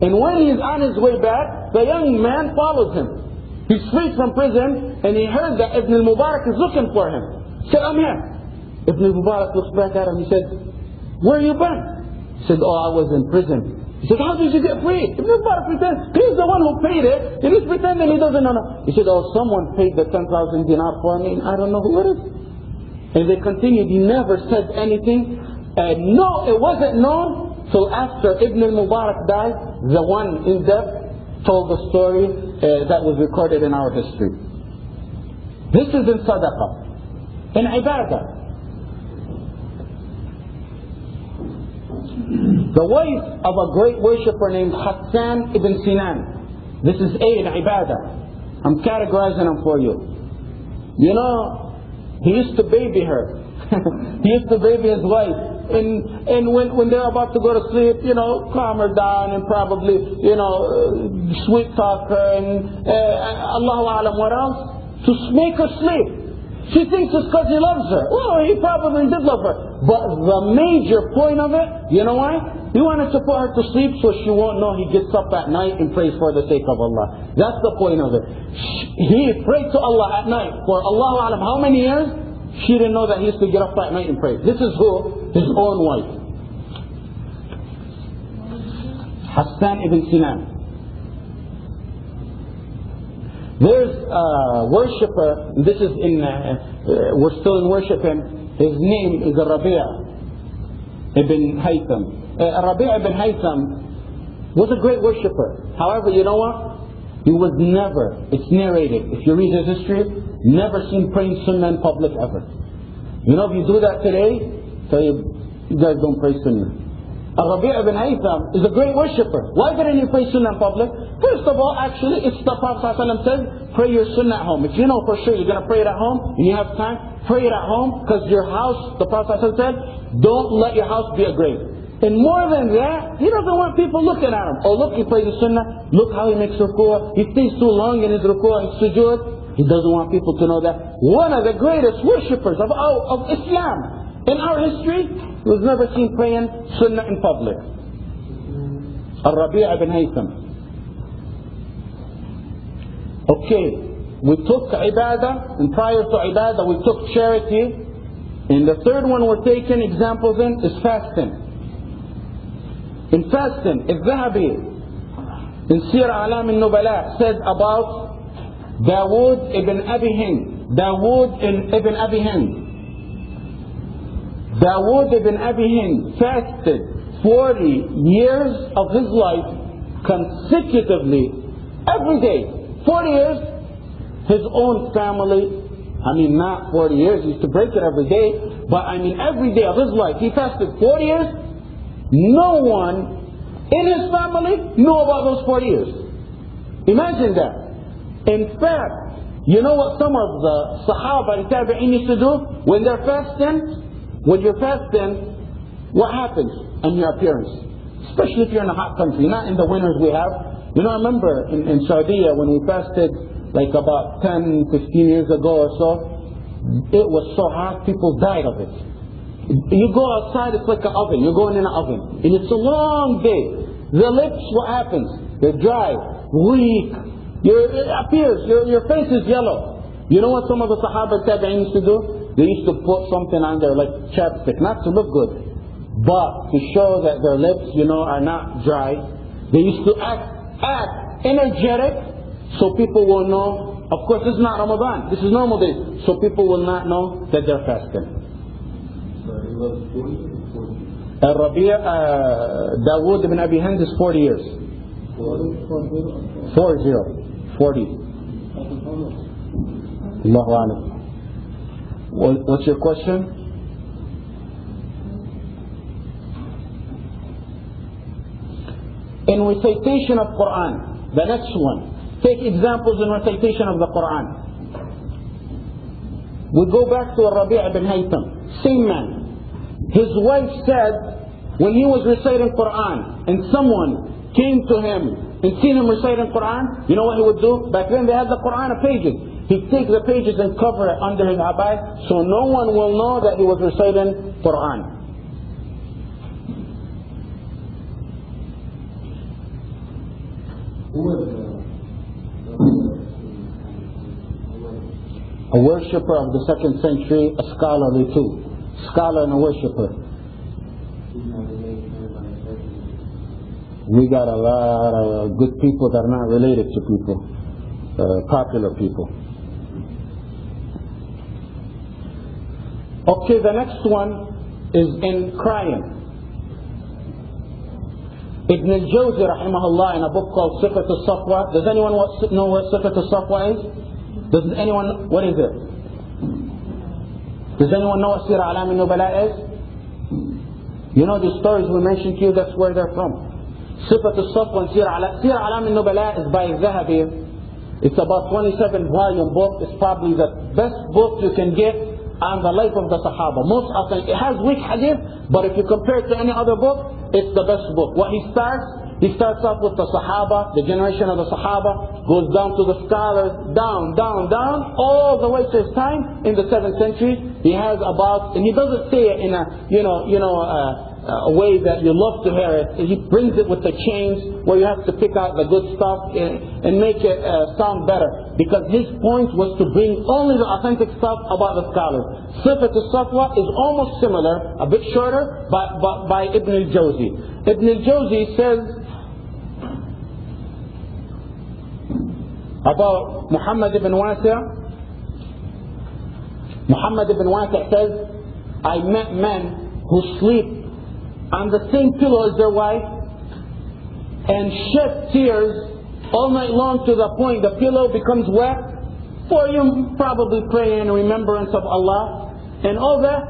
And when he's on his way back, the young man follows him. He's freed from prison, and he heard that Ibn al-Mubarak is looking for him. He said, I'm here. Ibn al-Mubarak looks back at him. He said, where you been? He said, oh, I was in prison. He said, how did you get free? Ibn al-Mubarak pretends. He's the one who paid it, and he's pretending he doesn't know. He said, oh, someone paid the 10,000 dinar for me, and I don't know who it is. And they continued. He never said anything. And no, it wasn't known till after Ibn al-Mubarak died. The one in depth told the story that was recorded in our history. This is in sadaqah, in ibadah. The wife of a great worshipper named Hassan ibn Sinan. This is in ibadah. I'm categorizing them for you. You know, he used to baby her. He used to baby his wife. And when they're about to go to sleep, you know, calm her down and probably, you know, sweet talk her and Allahu A'lam what else? To make her sleep. She thinks it's because he loves her. Well, he probably did love her. But the major point of it, you know why? He wanted to put her to sleep so she won't know he gets up at night and prays for the sake of Allah. That's the point of it. He prayed to Allah at night for Allahu A'lam how many years? She didn't know that he used to get up at night and pray. This is who? His own wife. Hassan ibn Sinan. There's a worshipper, this is in, we're still in worship him. His name is Rabi' ibn Haytham. Rabi' ibn Haytham was a great worshipper. However, you know what? He was never, it's narrated, if you read his history, never seen praying sunnah in public ever. You know, if you do that today, tell you guys don't pray sunnah. Rabi' ibn Haytham is a great worshipper. Why didn't he pray sunnah in public? First of all, actually, it's the Prophet ﷺ says, pray your sunnah at home. If you know for sure you're going to pray it at home, and you have time, pray it at home, because your house, the Prophet ﷺ said, don't let your house be a grave. And more than that, he doesn't want people looking at him. Oh, look, he prays the sunnah. Look how he makes ruku'ah. He stays too long in his ruku'ah and sujood. He doesn't want people to know that. One of the greatest worshippers of Islam in our history was never seen praying sunnah in public. Al-Rabi' ibn Haytham. Okay, we took ibadah, and prior to ibadah we took charity, and the third one we're taking examples in is fasting. In fasting, Al-Zahabi in Sir Alam al-Nubala said about Dawood ibn Abi Hind. Dawood ibn Abi Hind. Dawood ibn Abi Hind fasted 40 years of his life consecutively, every day. 40 years, his own family, I mean not 40 years, he used to break it every day, but I mean every day of his life, he fasted 40 years. No one in his family knew about those 40 years. Imagine that. In fact, you know what some of the Sahaba and Tabi'in used to do? When they're fasting, when you're fasting, what happens in your appearance? Especially if you're in a hot country, not in the winters we have. You know, I remember in Saudi when we fasted like about 10, 15 years ago or so, it was so hot, people died of it. You go outside, it's like an oven. You're going in an oven. And it's a long day. The lips, what happens? They're dry, weak. It appears, your face is yellow. You know what some of the Sahaba and Tabi'in used to do? They used to put something on there like chapstick, not to look good, but to show that their lips, you know, are not dry. They used to act energetic, so people will know. Of course, this is not Ramadan. This is normal days, so people will not know that they're fasting. Al-Rabi' Dawood ibn Abi Hind is 40 years. 40. Allahu Alam. What's your question? In recitation of Qur'an, the next one. Take examples in recitation of the Qur'an. We go back to Al-Rabi' ibn Haytham. Same man. His wife said, when he was reciting Qur'an, and someone came to him and seen him reciting Qur'an, you know what he would do? Back then they had the Qur'an of pages. He'd take the pages and cover it under his abaya, so no one will know that he was reciting Qur'an. A worshipper of the 2nd century, a scholarly too. Scholar and a worshipper. We got a lot of good people that are not related to people, popular people. Okay, the next one is in crying. Ibn al-Jawzi rahimahullah in a book called Sifat al-Safwa. Does anyone know what Sifat al-Safwa is? Does anyone, what is it? Does anyone know what Sir Alam al-Nubala is? You know the stories we mentioned to you, that's where they're from. Sifat al-Safwa and Sir Alam al-Nubala is by Zahabi. It's about 27 volume book. It's probably the best book you can get on the life of the Sahaba. Most often, it has weak hadith, but if you compare it to any other book, it's the best book. What he starts off with the Sahaba, the generation of the Sahaba, goes down to the scholars, down, all the way to his time in the 7th century. He has about, and he doesn't say it in a, a way that you love to hear it. He brings it with the chains where you have to pick out the good stuff and make it sound better. Because his point was to bring only the authentic stuff about the scholars. Sifat al-Safwa is almost similar, a bit shorter, but by Ibn al-Jawzi. Ibn al-Jawzi says about Muhammad ibn Wasi'. Muhammad ibn Wasi' says, I met men who sleep on the same pillow as their wife and shed tears all night long to the point the pillow becomes wet for you probably praying in remembrance of Allah and all that,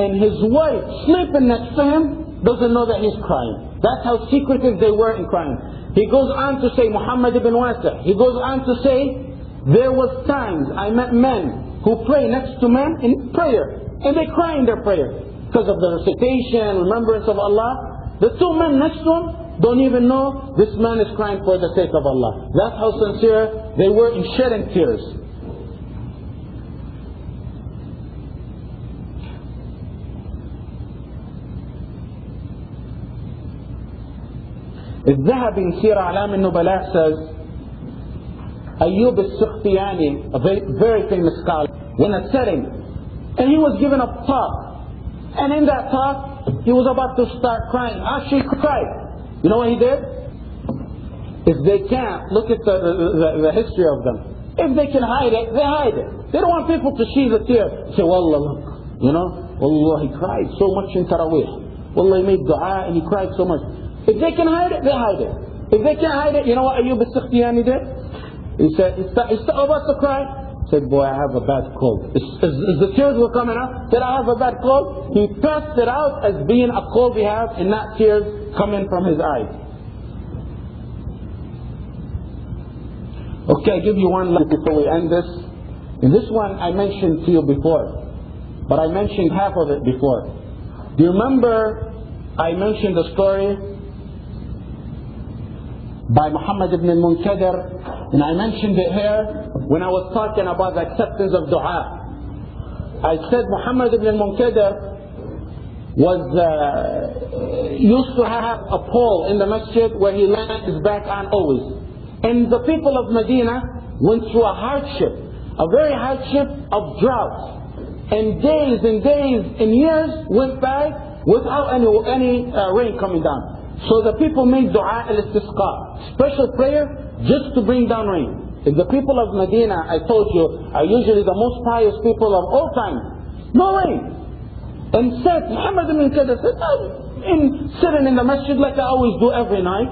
and his wife sleeping next to him doesn't know that he's crying. That's how secretive they were in crying. He goes on to say, Muhammad ibn Wasi', he goes on to say, there was times I met men who pray next to men in prayer and they cry in their prayer because of the recitation, remembrance of Allah. The two men next to him don't even know this man is crying for the sake of Allah. That's how sincere they were in shedding tears. الذهبي in Sir A'lam al-Nubala says, Ayyub al-Sikhtiyani, a very famous scholar, when a setting, and he was given a talk, and in that talk, he was about to start crying. Actually cried. You know what he did? If they can't, look at the history of them. If they can hide it, they hide it. They don't want people to see the tear. Say, Wallah, look, you know, Wallah, he cried so much in Taraweeh. Wallah, he made dua and he cried so much. If they can hide it, they hide it. If they can't hide it, you know what Ayyub al-Sikhtiyani did? He said, he's about to cry. He said, boy, I have a bad cold. As the tears were coming out, said, I have a bad cold. He passed it out as being a cold he has and not tears coming from his eyes. Okay, I'll give you one last before we end this. And this one I mentioned to you before, but I mentioned half of it before. Do you remember I mentioned the story by Muhammad ibn al-Munkadir, and I mentioned it here when I was talking about the acceptance of dua. I said Muhammad ibn al-Munkadir used to have a pole in the masjid where he laid his back on always. And the people of Medina went through a hardship, a very hardship of drought. And days and years went by without any rain coming down. So the people made dua al-istisqa, special prayer just to bring down rain. And the people of Medina, I told you, are usually the most pious people of all time. No rain. And said, Muhammad ibn Qadr said, I'm sitting in the masjid like I always do every night.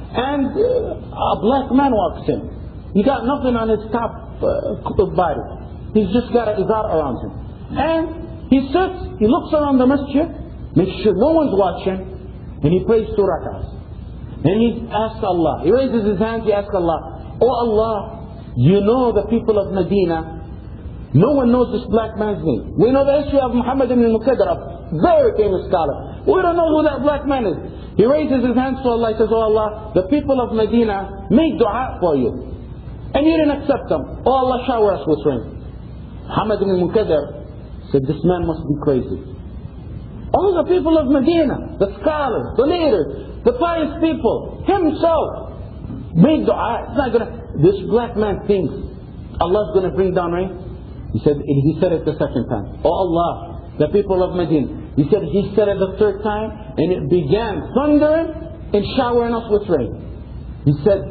And a black man walks in. He got nothing on his top body. He's just got a izar around him. And he sits, he looks around the masjid, makes sure no one's watching, and he prays 2 rak'ahs. And he asks Allah, he raises his hands, he asks Allah, oh Allah, you know the people of Medina, no one knows this black man's name. We know the history of Muhammad ibn al-Muqaddar, a very famous scholar. We don't know who that black man is. He raises his hands to Allah, he says, oh Allah, the people of Medina made dua for you. And you didn't accept them. Oh Allah, shower us with rain. Muhammad ibn al-Muqaddar said, this man must be crazy. All the people of Medina, the scholars, the leaders, the pious people, himself made dua. It's not gonna, this black man thinks Allah's gonna bring down rain. He said it the second time. Oh Allah, the people of Medina. He said it the third time, and it began thundering and showering us with rain. He said,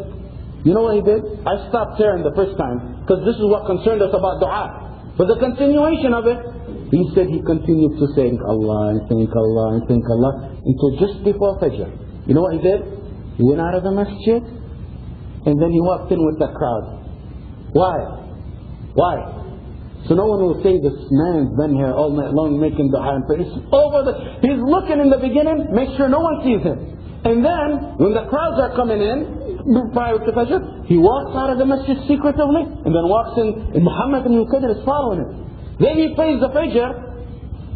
you know what he did? I stopped tearing the first time, because this is what concerned us about dua. But the continuation of it, he said he continued to thank Allah and thank Allah and thank Allah until just before Fajr. You know what he did? He went out of the masjid, and then he walked in with the crowd. Why? Why? So no one will say this man's been here all night long making dua and prayer. He's looking in the beginning, make sure no one sees him. And then, when the crowds are coming in, prior to Fajr, he walks out of the masjid secretively, and then walks in, and Muhammad ibn al-Qadr is following him. Then he prays the Fajr,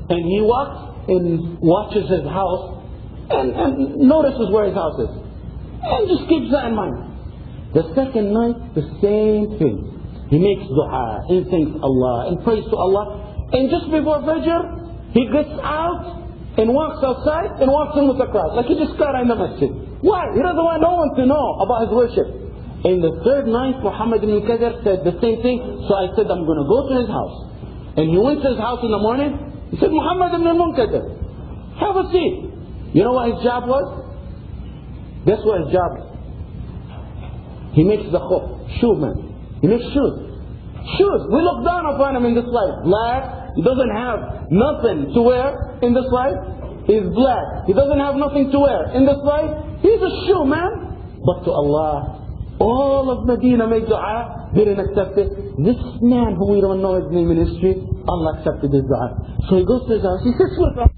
and he walks and watches his house, and notices where his house is. And just keeps that in mind. The second night, the same thing. He makes dua, and thanks Allah, and prays to Allah. And just before Fajr, he gets out and walks outside and walks in with the crowd. Like he just got in the masjid. Why? He doesn't want no one to know about his worship. In the third night, Muhammad ibn Qadr said the same thing. So I said, I'm going to go to his house. And he went to his house in the morning. He said, Muhammad ibn Qadr, have a seat. You know what his job was? Guess what his job was? He makes the khuf, shoe man. He makes shoes. Shoes. We look down upon him in this life. Black. He doesn't have nothing to wear in this life. He's black. He doesn't have nothing to wear in this life. He's a shoe man. But to Allah, all of Medina made dua, didn't accept it. This man who we don't know his name in history, Allah accepted his dua. So he goes to his house. He sits with us.